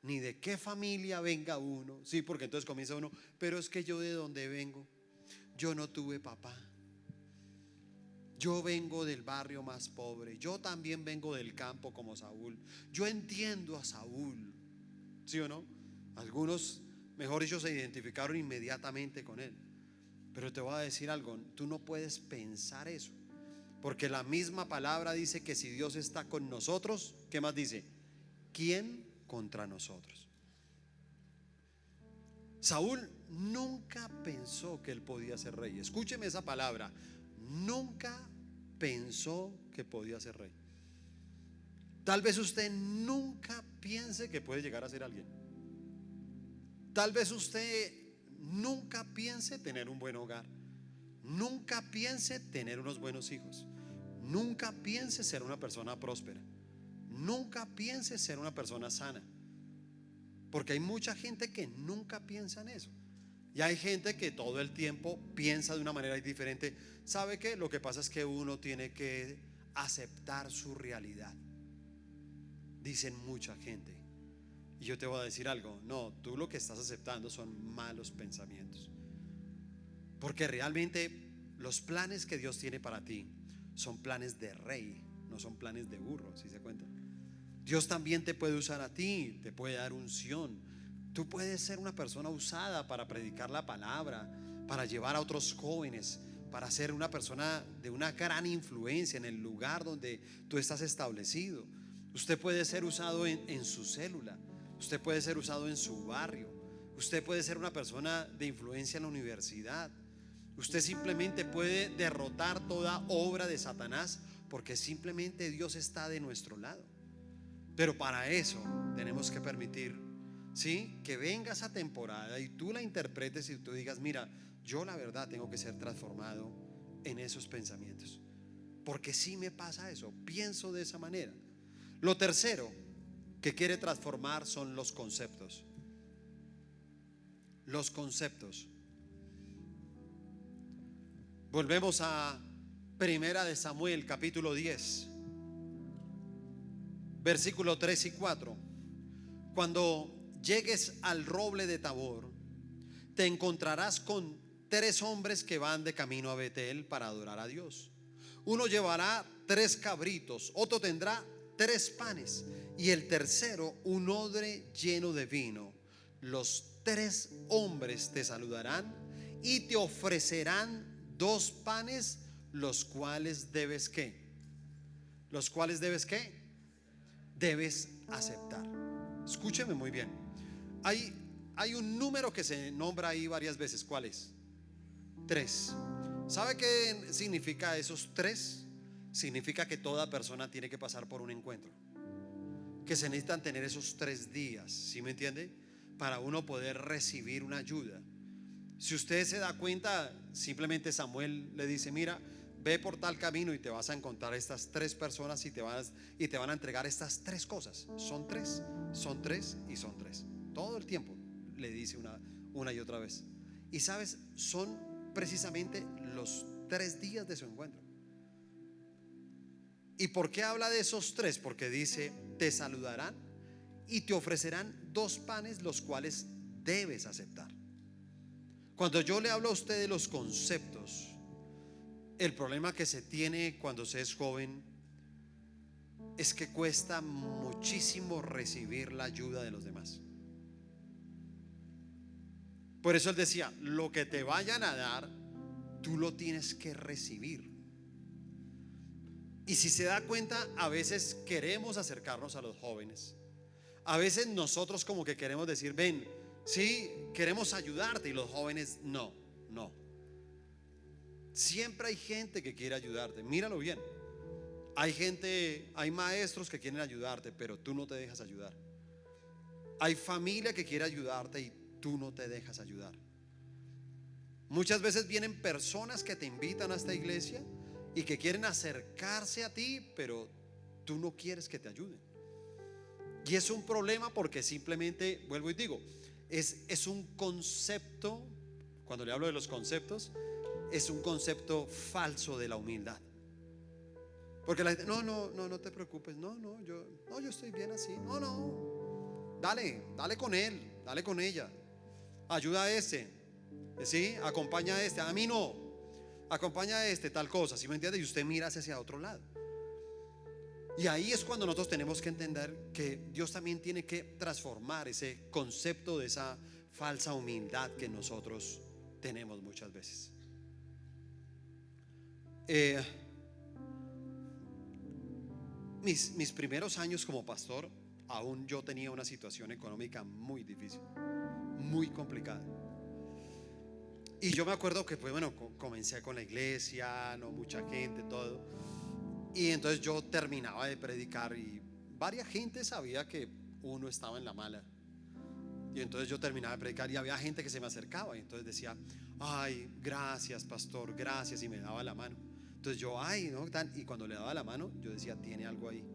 ni de qué familia venga uno, sí, porque entonces comienza uno, pero es que yo de dónde vengo. yo no tuve papá. Yo vengo del barrio más pobre. Yo también vengo del campo como Saúl. Yo entiendo a Saúl. ¿Sí o no? Algunos, mejor dicho, se identificaron inmediatamente con él. Pero te voy a decir algo, tú no puedes pensar eso. Porque la misma palabra dice que si Dios está con nosotros, ¿qué más dice? ¿Quién contra nosotros? Saúl nunca pensó que él podía ser rey. Escúcheme esa palabra. Nunca pensó que podía ser rey. Tal vez usted nunca piense que puede llegar a ser alguien. Tal vez usted nunca piense tener un buen hogar. Nunca piense tener unos buenos hijos. Nunca piense ser una persona próspera. Nunca piense ser una persona sana. Porque hay mucha gente que nunca piensa en eso. Y hay gente que todo el tiempo piensa de una manera diferente. ¿Sabe qué? Lo que pasa es que uno tiene que aceptar su realidad. Dicen mucha gente. Y yo te voy a decir algo. No, tú lo que estás aceptando son malos pensamientos. Porque realmente los planes que Dios tiene para ti son planes de rey, no son planes de burro, ¿sí se cuenta? Dios también te puede usar a ti, te puede dar unción. Tú puedes ser una persona usada para predicar la palabra, para llevar a otros jóvenes, para ser una persona de una gran influencia en el lugar donde tú estás establecido. Usted puede ser usado en su célula, usted puede ser usado en su barrio, usted puede ser una persona de influencia en la universidad. Usted simplemente puede derrotar toda obra de Satanás, porque simplemente Dios está de nuestro lado. Pero para eso tenemos que permitir, ¿sí?, que venga esa temporada y tú la interpretes y tú digas: mira, yo la verdad tengo que ser transformado en esos pensamientos, porque sí me pasa eso, pienso de esa manera. Lo tercero que quiere transformar son los conceptos. Los conceptos. Volvemos a Primera de Samuel, capítulo 10, versículo 3 y 4. Cuando llegues al roble de Tabor, te encontrarás con 3 hombres que van de camino a Betel para adorar a Dios. Uno llevará 3 cabritos, otro tendrá 3 panes y el tercero un odre lleno de vino. Los 3 hombres te saludarán y te ofrecerán 2 panes, los cuales debes ¿qué? Los cuales debes ¿qué? Debes aceptar. Escúcheme muy bien. Hay un número que se nombra ahí varias veces. ¿Cuál es? 3. ¿Sabe qué significa esos 3? Significa que toda persona tiene que pasar por un encuentro, que se necesitan tener esos 3 días, ¿sí me entiende? Para uno poder recibir una ayuda. Si usted se da cuenta, simplemente Samuel le dice: mira, ve por tal camino y te vas a encontrar estas 3 personas y te van a entregar estas 3 cosas. Son 3, son 3 y son 3. Todo el tiempo le dice una y otra vez. Y sabes, son precisamente los 3 días de su encuentro. ¿Y por qué habla de esos 3? Porque dice: te saludarán y te ofrecerán 2 panes, los cuales debes aceptar. Cuando yo le hablo a usted de los conceptos, el problema que se tiene cuando se es joven es que cuesta muchísimo recibir la ayuda de los demás. Por eso él decía: lo que te vayan a dar, tú lo tienes que recibir. Y si se da cuenta, a veces queremos acercarnos a los jóvenes. A veces nosotros como que queremos decir: ven, sí, queremos ayudarte, y los jóvenes no. Siempre hay gente que quiere ayudarte, míralo bien. Hay maestros que quieren ayudarte, pero tú no te dejas ayudar. Hay familia que quiere ayudarte y tú no te dejas ayudar. Muchas veces vienen personas que te invitan a esta iglesia y que quieren acercarse a ti, pero tú no quieres que te ayuden. Y es un problema, porque simplemente, vuelvo y digo, es un concepto. Cuando le hablo de los conceptos, es un concepto falso de la humildad. Porque la gente: no te preocupes, yo estoy bien así. Dale con él, dale con ella, ayuda a ese. ¿Sí? Acompaña a este, a mí no. Acompaña a este, tal cosa, ¿sí me entiende? Y usted mira hacia otro lado. Y ahí es cuando nosotros tenemos que entender que Dios también tiene que transformar ese concepto de esa falsa humildad que nosotros tenemos muchas veces. Mis primeros años como pastor, aún yo tenía una situación económica muy difícil, muy complicada. Y yo me acuerdo que pues bueno, comencé con la iglesia, no mucha gente, todo. Y entonces yo terminaba de predicar y varias gente sabía que uno estaba en la mala. Y entonces yo terminaba de predicar y había gente que se me acercaba y entonces decía: ay, gracias pastor, gracias, y me daba la mano. Entonces yo, ay, no, y cuando le daba la mano yo decía: tiene algo ahí.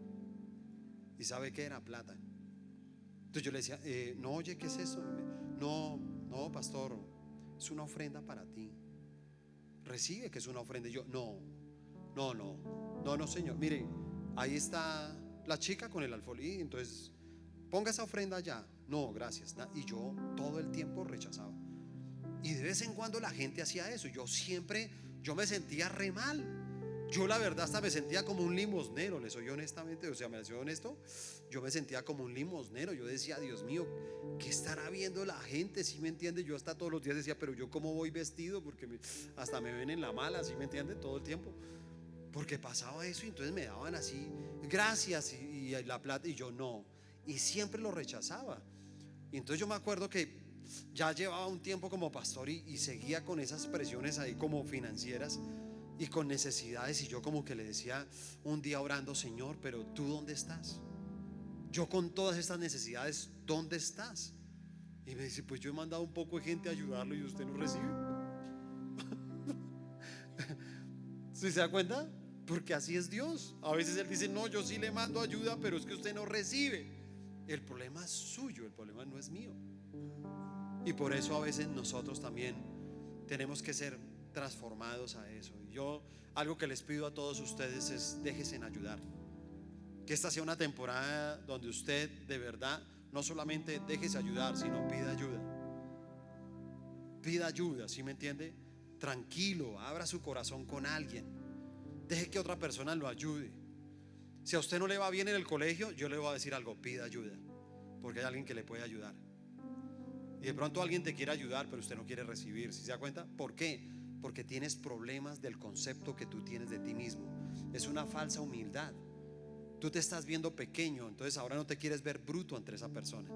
¿Y sabe qué era? Plata. Entonces yo le decía: no, oye, ¿qué es eso? No, no, pastor, es una ofrenda para ti. Recibe que es una ofrenda. Y yo, no, no, no, no, no, señor. Mire, ahí está la chica con el alfolí, entonces ponga esa ofrenda allá. No, gracias. Y yo todo el tiempo rechazaba. Y de vez en cuando la gente hacía eso. Yo me sentía re mal. Yo la verdad hasta me sentía como un limosnero, les soy honestamente, o sea, me soy honesto, yo me sentía como un limosnero. Yo decía: Dios mío, ¿qué estará viendo la gente? ¿Sí me entiende? Yo hasta todos los días decía: pero yo cómo voy vestido, porque hasta me ven en la mala, ¿sí me entiende? Todo el tiempo, porque pasaba eso y entonces me daban así, gracias, y la plata, y yo no, y siempre lo rechazaba. Y entonces yo me acuerdo que ya llevaba un tiempo como pastor y seguía con esas presiones ahí como financieras y con necesidades, y yo como que le decía un día orando: Señor, pero ¿tú dónde estás? Yo con todas estas necesidades, ¿dónde estás? Y me dice: pues yo he mandado un poco de gente a ayudarlo y usted no recibe. ¿Sí se da cuenta? Porque así es Dios. A veces Él dice: no, yo sí le mando ayuda, pero es que usted no recibe. El problema es suyo, el problema no es mío. Y por eso a veces nosotros también tenemos que ser transformados a eso. Y yo, algo que les pido a todos ustedes es: déjense en ayudar. Que esta sea una temporada donde usted de verdad no solamente déjese ayudar, sino pida ayuda. Pida ayuda, ¿sí me entiende? Tranquilo, abra su corazón con alguien. Deje que otra persona lo ayude. Si a usted no le va bien en el colegio, yo le voy a decir algo: pida ayuda, porque hay alguien que le puede ayudar. Y de pronto alguien te quiere ayudar, pero usted no quiere recibir. ¿Sí se da cuenta? ¿Por qué? Porque tienes problemas del concepto que tú tienes de ti mismo. Es una falsa humildad. Tú te estás viendo pequeño, entonces ahora no te quieres ver bruto ante esa persona.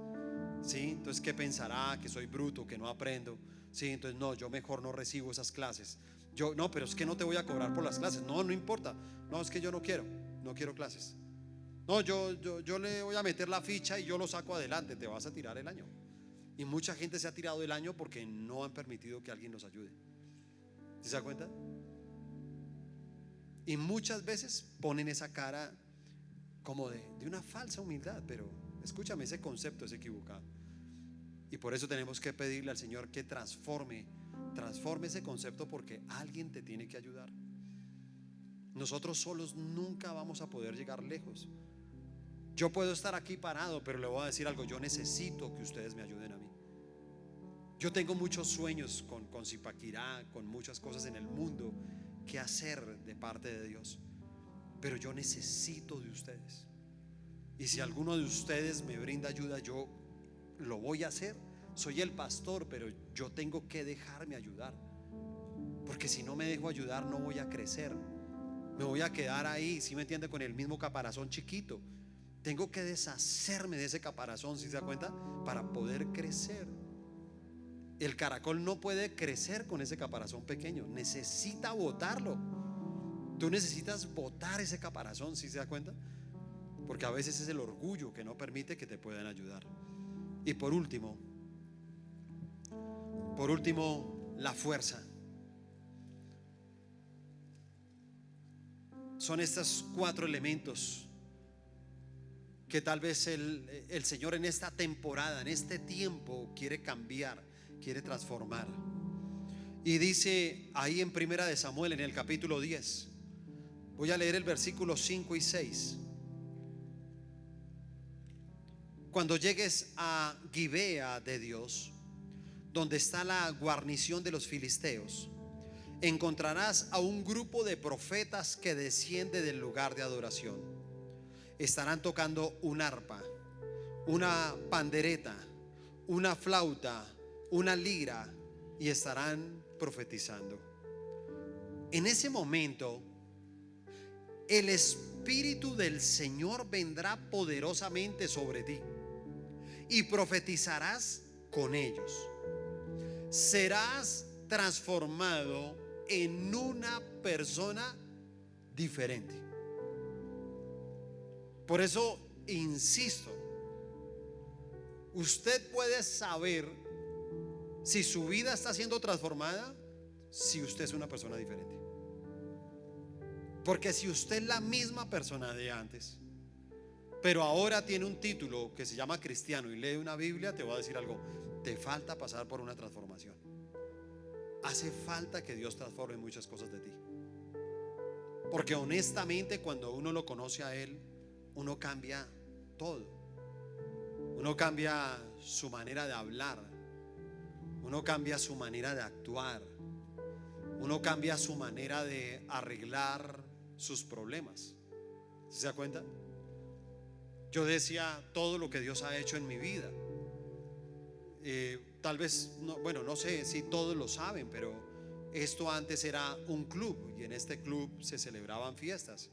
¿Sí? Entonces, ¿qué pensará? Que soy bruto, que no aprendo. ¿Sí? Entonces, no, yo mejor no recibo esas clases. Yo, no, pero es que no te voy a cobrar por las clases. No, no importa. No, es que yo no quiero clases. No, yo le voy a meter la ficha y yo lo saco adelante. Te vas a tirar el año. Y mucha gente se ha tirado el año porque no han permitido que alguien los ayude. ¿Sí se da cuenta? Y muchas veces ponen esa cara como de una falsa humildad, pero escúchame, ese concepto es equivocado. Y por eso tenemos que pedirle al Señor que transforme ese concepto, porque alguien te tiene que ayudar. Nosotros solos nunca vamos a poder llegar lejos. Yo puedo estar aquí parado, pero le voy a decir algo: yo necesito que ustedes me ayuden a mí. Yo tengo muchos sueños con Zipaquirá, con muchas cosas en el mundo que hacer de parte de Dios, pero yo necesito de ustedes. Y si alguno de ustedes me brinda ayuda, yo lo voy a hacer. Soy el pastor, pero yo tengo que dejarme ayudar, porque si no me dejo ayudar no voy a crecer. Me voy a quedar ahí, ¿sí me entiende? Con el mismo caparazón chiquito. Tengo que deshacerme de ese caparazón, ¿sí se da cuenta? Para poder crecer. El caracol no puede crecer con ese caparazón pequeño, necesita botarlo. Tú necesitas botar ese caparazón, ¿sí se da cuenta? Porque a veces es el orgullo que no permite que te puedan ayudar. Y por último, la fuerza. Son estos 4 elementos que tal vez el Señor en esta temporada, en este tiempo, quiere cambiar, quiere transformar. Y dice ahí en Primera de Samuel, en el capítulo 10, voy a leer el versículo 5 y 6. Cuando llegues a Gibea de Dios, donde está la guarnición de los filisteos, encontrarás a un grupo de profetas que desciende del lugar de adoración. Estarán tocando un arpa, una pandereta, una flauta, una lira, y estarán profetizando. En ese momento, el Espíritu del Señor vendrá poderosamente sobre ti y profetizarás con ellos. Serás transformado en una persona diferente. Por eso insisto, usted puede saber si su vida está siendo transformada si usted es una persona diferente. Porque si usted es la misma persona de antes, pero ahora tiene un título que se llama cristiano y lee una Biblia, te voy a decir algo: te falta pasar por una transformación. Hace falta que Dios transforme muchas cosas de ti. Porque honestamente, cuando uno lo conoce a Él, uno cambia todo. Uno cambia su manera de hablar, uno cambia su manera de actuar, uno cambia su manera de arreglar sus problemas. ¿Se da cuenta? Yo decía todo lo que Dios ha hecho en mi vida. Tal vez, no sé si todos lo saben, pero esto antes era un club y en este club se celebraban fiestas.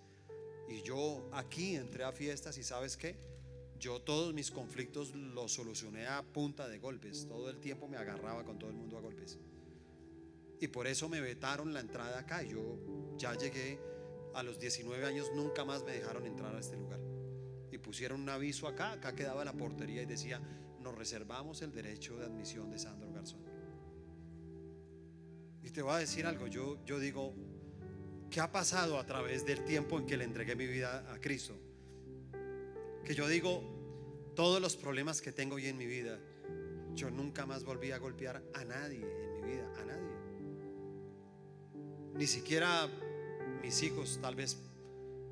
Y yo aquí entré a fiestas y ¿sabes qué? Yo todos mis conflictos los solucioné a punta de golpes. Todo el tiempo me agarraba con todo el mundo a golpes. Y por eso me vetaron la entrada acá. Yo ya llegué a los 19 años, nunca más me dejaron entrar a este lugar. Y pusieron un aviso acá quedaba la portería y decía: nos reservamos el derecho de admisión de Sandro Garzón. Y te voy a decir algo, yo digo, ¿qué ha pasado a través del tiempo en que le entregué mi vida a Cristo? Que yo digo, todos los problemas que tengo hoy en mi vida, yo nunca más volví a golpear a nadie en mi vida, a nadie. Ni siquiera mis hijos tal vez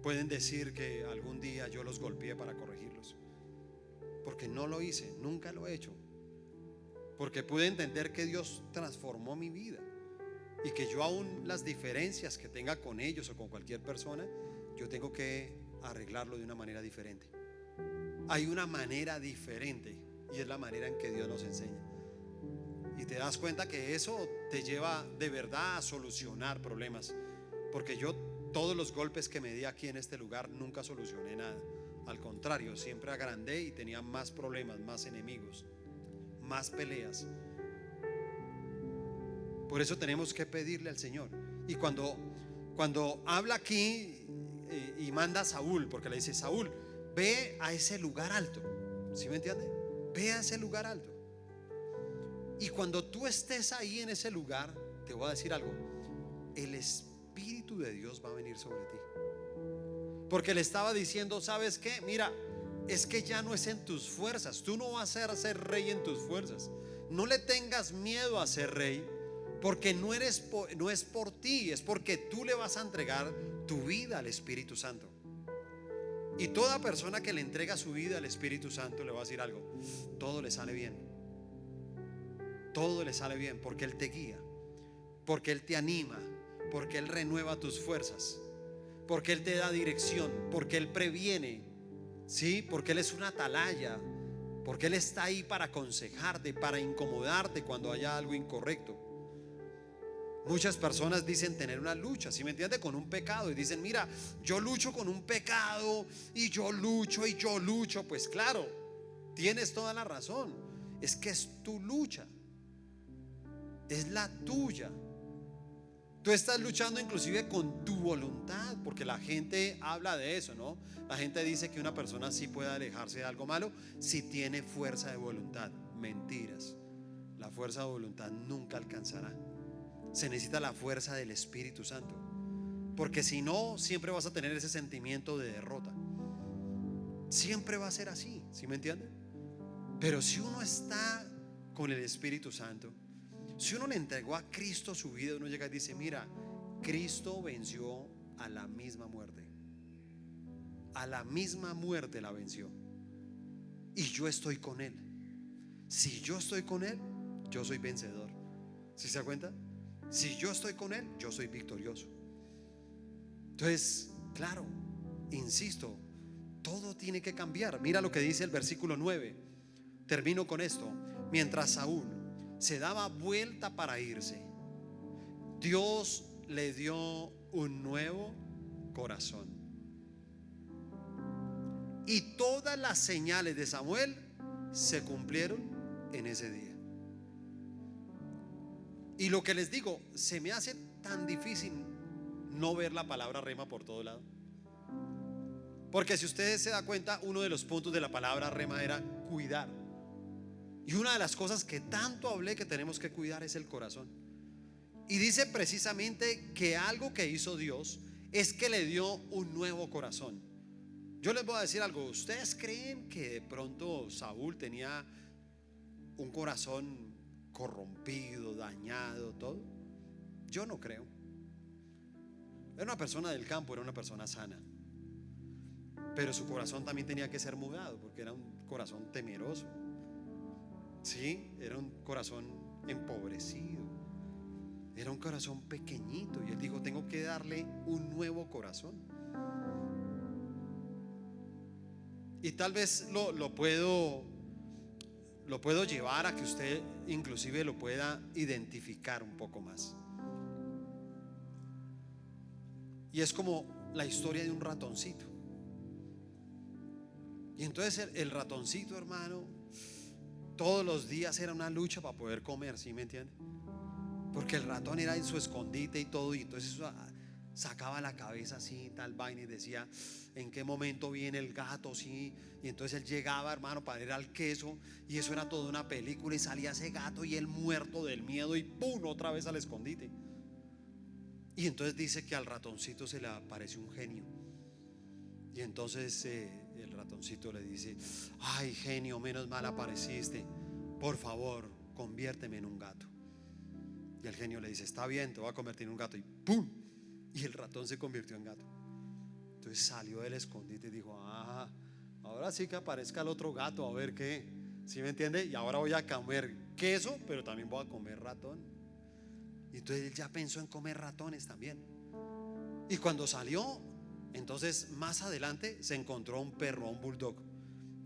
pueden decir que algún día yo los golpeé para corregirlos, porque no lo hice, nunca lo he hecho. Porque pude entender que Dios transformó mi vida y que yo, aún las diferencias que tenga con ellos o con cualquier persona, yo tengo que arreglarlo de una manera diferente. Hay una manera diferente y es la manera en que Dios nos enseña. Y te das cuenta que eso te lleva de verdad a solucionar problemas. Porque yo todos los golpes que me di aquí en este lugar nunca solucioné nada. Al contrario, siempre agrandé y tenía más problemas, más enemigos, más peleas. Por eso tenemos que pedirle al Señor. Y cuando habla aquí y manda a Saúl, porque le dice: Saúl, ve a ese lugar alto. ¿Sí me entiende? Ve a ese lugar alto. Y cuando tú estés ahí en ese lugar, te voy a decir algo: el Espíritu de Dios va a venir sobre ti. Porque le estaba diciendo: ¿sabes qué? Mira, es que ya no es en tus fuerzas. Tú no vas a ser rey en tus fuerzas. No le tengas miedo a ser rey, porque no es por ti, es porque tú le vas a entregar tu vida al Espíritu Santo. Y toda persona que le entrega su vida al Espíritu Santo, le va a decir algo: todo le sale bien. Todo le sale bien, porque Él te guía, porque Él te anima, porque Él renueva tus fuerzas, porque Él te da dirección, porque Él previene, ¿sí? Porque Él es una atalaya, porque Él está ahí para aconsejarte, para incomodarte cuando haya algo incorrecto. Muchas personas dicen tener una lucha, ¿sí me entiende? Con un pecado, y dicen: mira, yo lucho con un pecado y yo lucho y yo lucho. Pues claro, tienes toda la razón. Es que es tu lucha, es la tuya. Tú estás luchando inclusive con tu voluntad, porque la gente habla de eso, ¿no? La gente dice que una persona sí puede alejarse de algo malo si tiene fuerza de voluntad. Mentiras. La fuerza de voluntad nunca alcanzará. Se necesita la fuerza del Espíritu Santo, porque si no, siempre vas a tener ese sentimiento de derrota. Siempre va a ser así, ¿sí me entiende? Pero si uno está con el Espíritu Santo, si uno le entregó a Cristo su vida, uno llega y dice: mira, Cristo venció a la misma muerte. A la misma muerte la venció. Y yo estoy con Él. Si yo estoy con Él, yo soy vencedor. ¿Sí se da cuenta? Si yo estoy con Él, yo soy victorioso. Entonces, claro, insisto, todo tiene que cambiar. Mira lo que dice el versículo 9. Termino con esto. Mientras Saúl se daba vuelta para irse, Dios le dio un nuevo corazón. Y todas las señales de Samuel se cumplieron en ese día. Y lo que les digo, se me hace tan difícil no ver la palabra rema por todo lado. Porque si ustedes se dan cuenta, uno de los puntos de la palabra rema era cuidar. Y una de las cosas que tanto hablé que tenemos que cuidar es el corazón. Y dice precisamente que algo que hizo Dios es que le dio un nuevo corazón. Yo les voy a decir algo. ¿Ustedes creen que de pronto Saúl tenía un corazón corrompido, dañado, todo? Yo no creo. Era una persona del campo, era una persona sana. Pero su corazón también tenía que ser mudado, porque era un corazón temeroso. Sí, era un corazón empobrecido. Era un corazón pequeñito. Y él dijo: tengo que darle un nuevo corazón. Y tal vez lo puedo llevar a que usted inclusive lo pueda identificar un poco más. Y es como la historia de un ratoncito. Y entonces el ratoncito, hermano, todos los días era una lucha para poder comer, ¿sí me entiende? Porque el ratón era en su escondite y todo, y entonces sacaba la cabeza así, tal vaina, y decía: ¿en qué momento viene el gato? Sí. Y entonces él llegaba, hermano, para ir al queso, y eso era toda una película, y salía ese gato y él muerto del miedo, y ¡pum!, otra vez al escondite. Y entonces dice que al ratoncito se le apareció un genio. Y entonces el ratoncito le dice: ay, genio, menos mal apareciste, por favor, conviérteme en un gato. Y el genio le dice: está bien, te voy a convertir en un gato. Y ¡pum! Y el ratón se convirtió en gato. Entonces salió del escondite y dijo: ah, ahora sí que aparezca el otro gato, a ver qué, ¿sí me entiende? Y ahora voy a comer queso, pero también voy a comer ratón. Y entonces él ya pensó en comer ratones también. Y cuando salió, entonces más adelante se encontró un perro, un bulldog,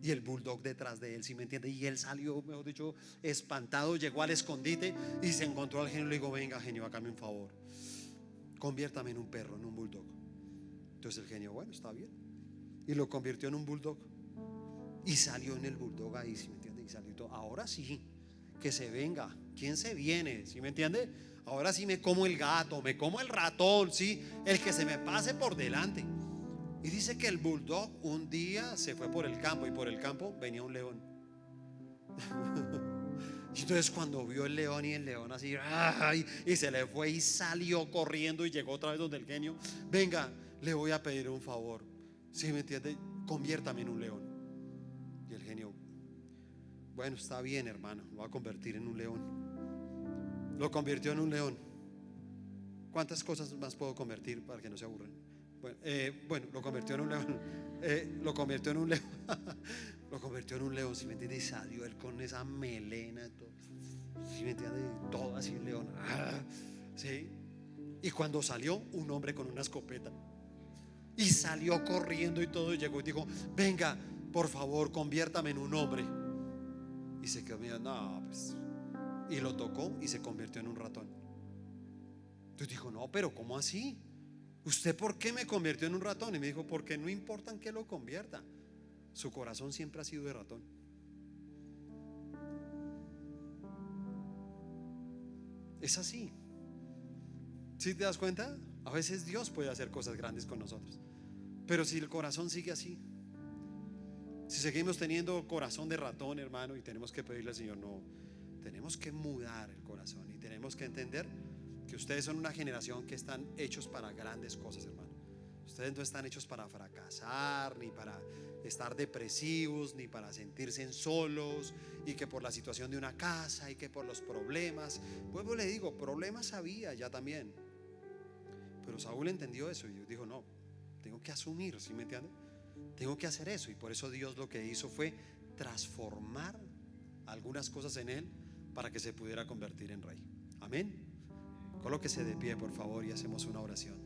y el bulldog detrás de él, ¿sí me entiende? Y él salió, mejor dicho, espantado, llegó al escondite y se encontró al genio. Le dijo: venga, genio, hágame un favor, conviértame en un perro, en un bulldog. Entonces el genio: bueno, está bien. Y lo convirtió en un bulldog. Y salió en el bulldog ahí, ¿sí me entiende? Y salió todo. Ahora sí, que se venga. ¿Quién se viene? ¿Sí me entiende? Ahora sí me como el gato, me como el ratón, ¿sí? El que se me pase por delante. Y dice que el bulldog un día se fue por el campo, y por el campo venía un león. Y entonces cuando vio el león, y el león así, ¡ay!, y se le fue y salió corriendo y llegó otra vez donde el genio: venga, le voy a pedir un favor, ¿sí me entiende? Conviértame en un león. Y el genio: bueno, está bien, hermano, lo va a convertir en un león. Lo convirtió en un león. ¿Cuántas cosas más puedo convertir para que no se aburran? Bueno, lo convirtió en un león. Lo convirtió en un león. Lo convirtió en un león, ¿sí me entiende? Y salió él con esa melena, todo, ¿sí me entiende? Todo así, león. ¿Sí? Y cuando salió, un hombre con una escopeta, y salió corriendo y todo, y llegó y dijo: venga, por favor, conviértame en un hombre. Y se quedó mirando: no, pues. Y lo tocó y se convirtió en un ratón. Entonces dijo: no, pero ¿cómo así? ¿Usted por qué me convirtió en un ratón? Y me dijo: porque no importa en qué lo convierta, su corazón siempre ha sido de ratón. Es así. ¿Sí te das cuenta? A veces Dios puede hacer cosas grandes con nosotros, pero si el corazón sigue así, si seguimos teniendo corazón de ratón, hermano, y tenemos que pedirle al Señor: no, tenemos que mudar el corazón, y tenemos que entender que ustedes son una generación que están hechos para grandes cosas, hermano. Ustedes no están hechos para fracasar, ni para estar depresivos, ni para sentirse solos, y que por la situación de una casa, y que por los problemas. Pues le digo, problemas había ya también, pero Saúl entendió eso y dijo: no, tengo que asumir, ¿sí me entiende? Tengo que hacer eso. Y por eso Dios lo que hizo fue transformar algunas cosas en él, para que se pudiera convertir en rey. Amén. Colóquese de pie, por favor, y hacemos una oración.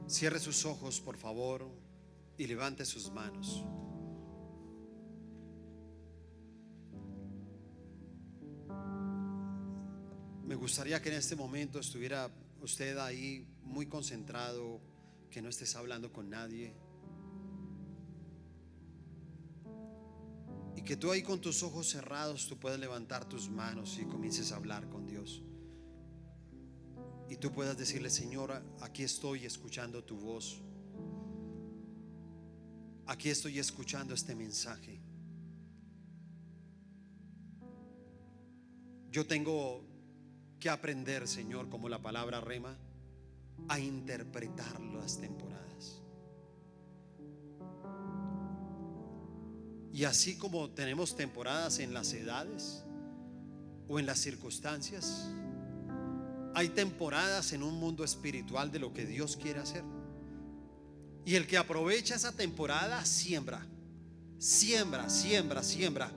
Cierre sus ojos, por favor, y levante sus manos. Me gustaría que en este momento estuviera usted ahí muy concentrado, que no estés hablando con nadie, y que tú ahí con tus ojos cerrados tú puedas levantar tus manos y comiences a hablar con Dios. Y tú puedas decirle: Señor, aquí estoy escuchando tu voz. Aquí estoy escuchando este mensaje. Yo tengo que aprender, Señor, como la palabra rema, a interpretar las temporadas. Y así como tenemos temporadas en las edades o en las circunstancias, hay temporadas en un mundo espiritual de lo que Dios quiere hacer. Y el que aprovecha esa temporada siembra, siembra, siembra, siembra.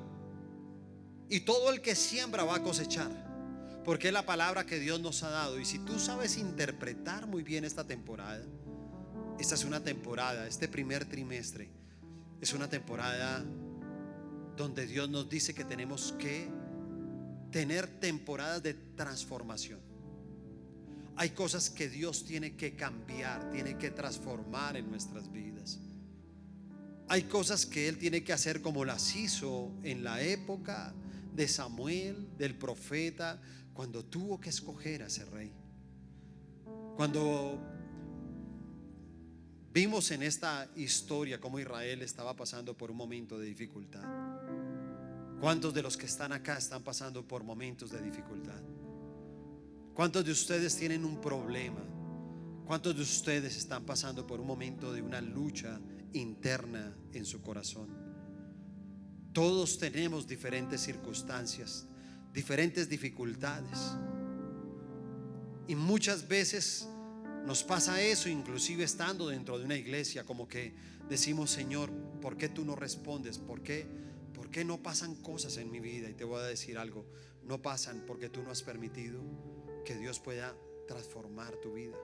Y todo el que siembra va a cosechar, porque es la palabra que Dios nos ha dado. Y si tú sabes interpretar muy bien esta temporada, esta es una temporada, este primer trimestre es una temporada donde Dios nos dice que tenemos que tener temporadas de transformación. Hay cosas que Dios tiene que cambiar, tiene que transformar en nuestras vidas. Hay cosas que Él tiene que hacer como las hizo en la época de Samuel, del profeta, cuando tuvo que escoger a ese rey. Cuando vimos en esta historia cómo Israel estaba pasando por un momento de dificultad. ¿Cuántos de los que están acá están pasando por momentos de dificultad? ¿Cuántos de ustedes tienen un problema? ¿Cuántos de ustedes están pasando por un momento de una lucha interna en su corazón? Todos tenemos diferentes circunstancias, diferentes dificultades. Y muchas veces nos pasa eso, inclusive estando dentro de una iglesia, como que decimos: Señor, ¿por qué tú no respondes? ¿Por qué no pasan cosas en mi vida? Y te voy a decir algo: no pasan porque tú no has permitido que Dios pueda transformar tu vida,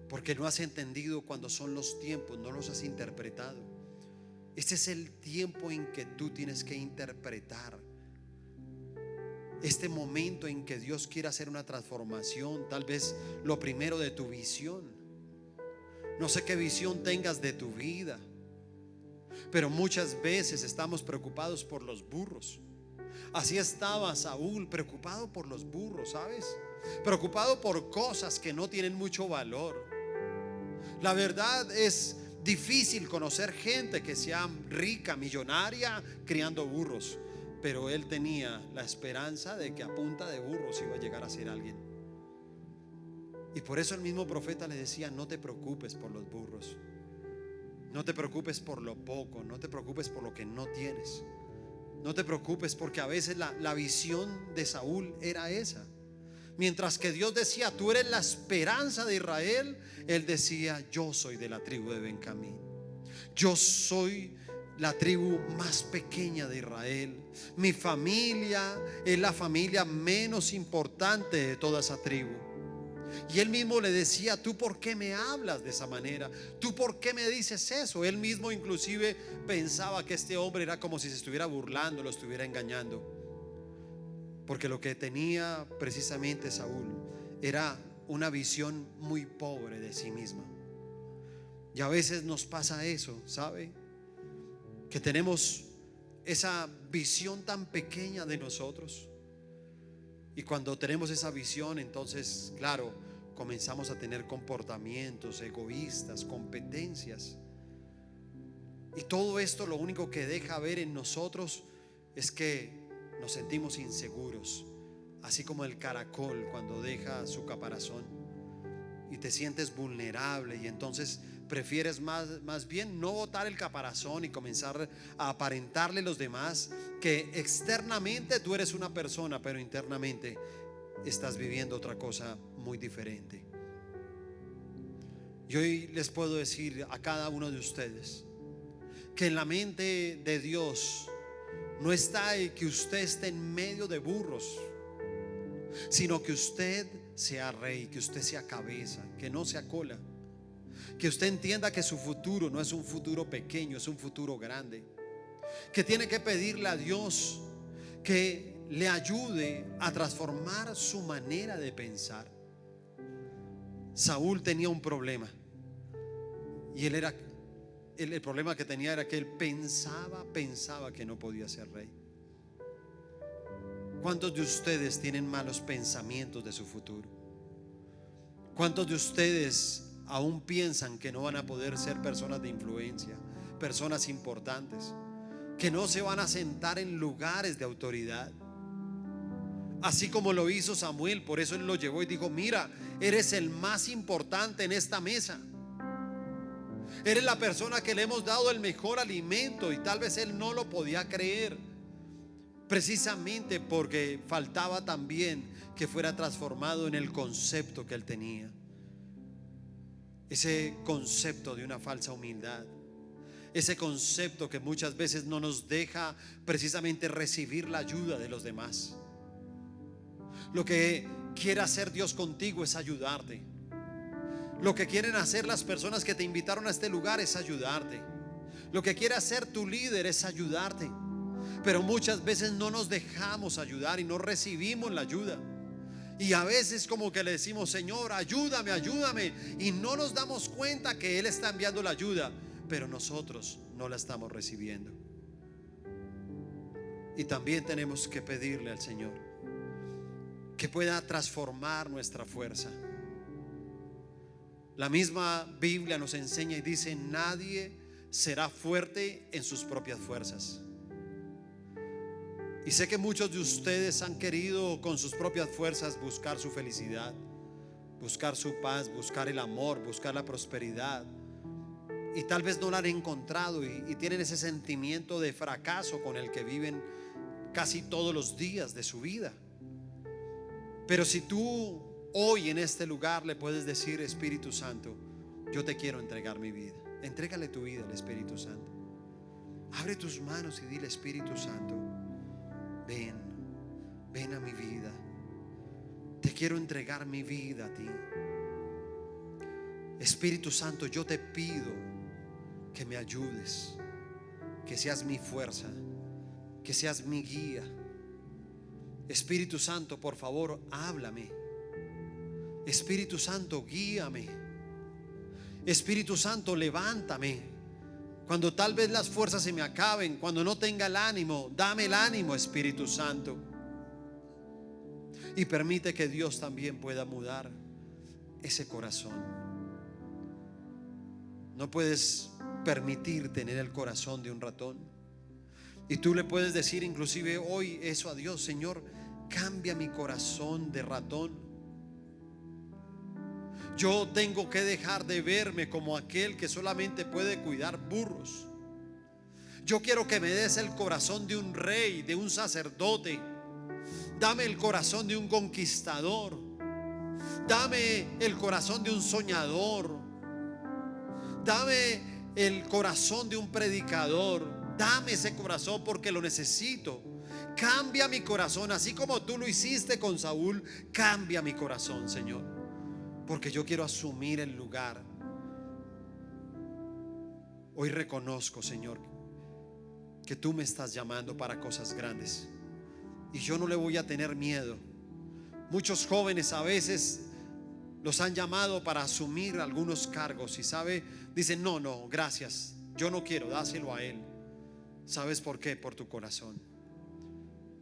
porque no has entendido cuándo son los tiempos, no los has interpretado. Este es el tiempo en que tú tienes que interpretar este momento en que Dios quiere hacer una transformación. Tal vez lo primero, de tu visión. No sé qué visión tengas de tu vida, pero muchas veces estamos preocupados por los burros. Así estaba Saúl, preocupado por los burros, ¿sabes? Preocupado por cosas que no tienen mucho valor. La verdad, es difícil conocer gente que sea rica, millonaria, criando burros, pero él tenía la esperanza de que a punta de burros iba a llegar a ser alguien. Y por eso el mismo profeta le decía: no te preocupes por los burros, no te preocupes por lo poco, no te preocupes por lo que no tienes. No te preocupes, porque a veces la visión de Saúl era esa. Mientras que Dios decía: tú eres la esperanza de Israel, él decía: yo soy de la tribu de Benjamín. Yo soy la tribu más pequeña de Israel. Mi familia es la familia menos importante de toda esa tribu. Y él mismo le decía: ¿tú por qué me hablas de esa manera? ¿Tú por qué me dices eso? Él mismo inclusive pensaba que este hombre era como si se estuviera burlando, lo estuviera engañando, porque lo que tenía precisamente Saúl era una visión muy pobre de sí misma. Y a veces nos pasa eso, ¿sabe? Que tenemos esa visión tan pequeña de nosotros. Y cuando tenemos esa visión, entonces, claro, comenzamos a tener comportamientos egoístas, competencias. Y todo esto lo único que deja ver en nosotros es que nos sentimos inseguros, así como el caracol cuando deja su caparazón, y te sientes vulnerable, y entonces prefieres más bien no botar el caparazón y comenzar a aparentarle a los demás que externamente tú eres una persona, pero internamente estás viviendo otra cosa muy diferente. Y hoy les puedo decir a cada uno de ustedes que en la mente de Dios no está el que usted esté en medio de burros, sino que usted sea rey, que usted sea cabeza, que no sea cola. Que usted entienda que su futuro no es un futuro pequeño, es un futuro grande. Que tiene que pedirle a Dios que le ayude a transformar su manera de pensar. Saúl tenía un problema, y el problema que tenía era que él pensaba que no podía ser rey. ¿Cuántos de ustedes tienen malos pensamientos de su futuro? ¿Cuántos de ustedes aún piensan que no van a poder ser personas de influencia, personas importantes, que no se van a sentar en lugares de autoridad? Así como lo hizo Samuel, por eso él lo llevó y dijo: mira, eres el más importante en esta mesa. Eres la persona que le hemos dado el mejor alimento. Y tal vez él no lo podía creer, precisamente porque faltaba también que fuera transformado en el concepto que él tenía. Ese concepto de una falsa humildad, ese concepto que muchas veces no nos deja precisamente recibir la ayuda de los demás. Lo que quiere hacer Dios contigo es ayudarte. Lo que quieren hacer las personas que te invitaron a este lugar es ayudarte. Lo que quiere hacer tu líder es ayudarte. Pero muchas veces no nos dejamos ayudar y no recibimos la ayuda. Y a veces como que le decimos: Señor, ayúdame, ayúdame, y no nos damos cuenta que Él está enviando la ayuda, pero nosotros no la estamos recibiendo. Y también tenemos que pedirle al Señor que pueda transformar nuestra fuerza. La misma Biblia nos enseña y dice: nadie será fuerte en sus propias fuerzas. Y sé que muchos de ustedes han querido con sus propias fuerzas buscar su felicidad, buscar su paz, buscar el amor, buscar la prosperidad, y tal vez no la han encontrado y tienen ese sentimiento de fracaso con el que viven casi todos los días de su vida. Pero si tú hoy en este lugar le puedes decir: Espíritu Santo, yo te quiero entregar mi vida. Entrégale tu vida al Espíritu Santo. Abre tus manos y dile: Espíritu Santo, ven a mi vida. Te quiero entregar mi vida a ti. Espíritu Santo, yo te pido que me ayudes, que seas mi fuerza, que seas mi guía. Espíritu Santo, por favor, háblame. Espíritu Santo, guíame. Espíritu Santo, levántame. Cuando tal vez las fuerzas se me acaben, cuando no tenga el ánimo, dame el ánimo, Espíritu Santo. Y permite que Dios también pueda mudar ese corazón. No puedes permitir tener el corazón de un ratón. Y tú le puedes decir inclusive hoy eso a Dios: Señor, cambia mi corazón de ratón. Yo tengo que dejar de verme como aquel que solamente puede cuidar burros. Yo quiero que me des el corazón de un rey, de un sacerdote. Dame el corazón de un conquistador. Dame el corazón de un soñador. Dame el corazón de un predicador. Dame ese corazón porque lo necesito. Cambia mi corazón, así como tú lo hiciste con Saúl. Cambia mi corazón, Señor, porque yo quiero asumir el lugar. Hoy reconozco, Señor, que tú me estás llamando para cosas grandes, y yo no le voy a tener miedo. Muchos jóvenes a veces los han llamado para asumir algunos cargos y dicen: no, gracias, yo no quiero, dáselo a él. ¿Sabes por qué? Por tu corazón.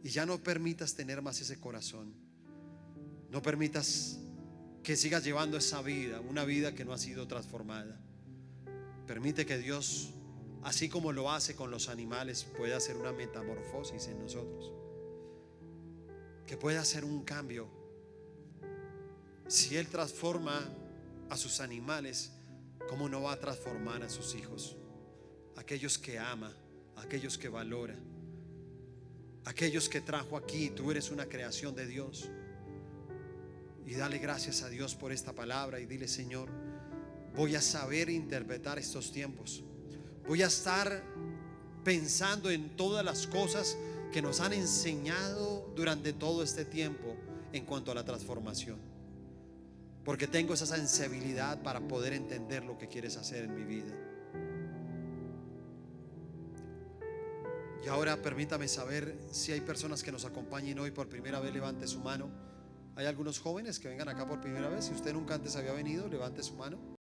Y ya no permitas tener más ese corazón. No permitas que sigas llevando esa vida, una vida que no ha sido transformada. Permite que Dios, así como lo hace con los animales, pueda hacer una metamorfosis en nosotros, que pueda hacer un cambio. Si Él transforma a sus animales, ¿cómo no va a transformar a sus hijos? Aquellos que ama, aquellos que valora, aquellos que trajo aquí. Tú eres una creación de Dios. Y dale gracias a Dios por esta palabra y dile: Señor, voy a saber interpretar estos tiempos. Voy a estar pensando en todas las cosas que nos han enseñado durante todo este tiempo en cuanto a la transformación, porque tengo esa sensibilidad para poder entender lo que quieres hacer en mi vida. Y ahora permítame saber si hay personas que nos acompañen hoy por primera vez. Levante su mano. Hay algunos jóvenes que vengan acá por primera vez. Si usted nunca antes había venido, levante su mano.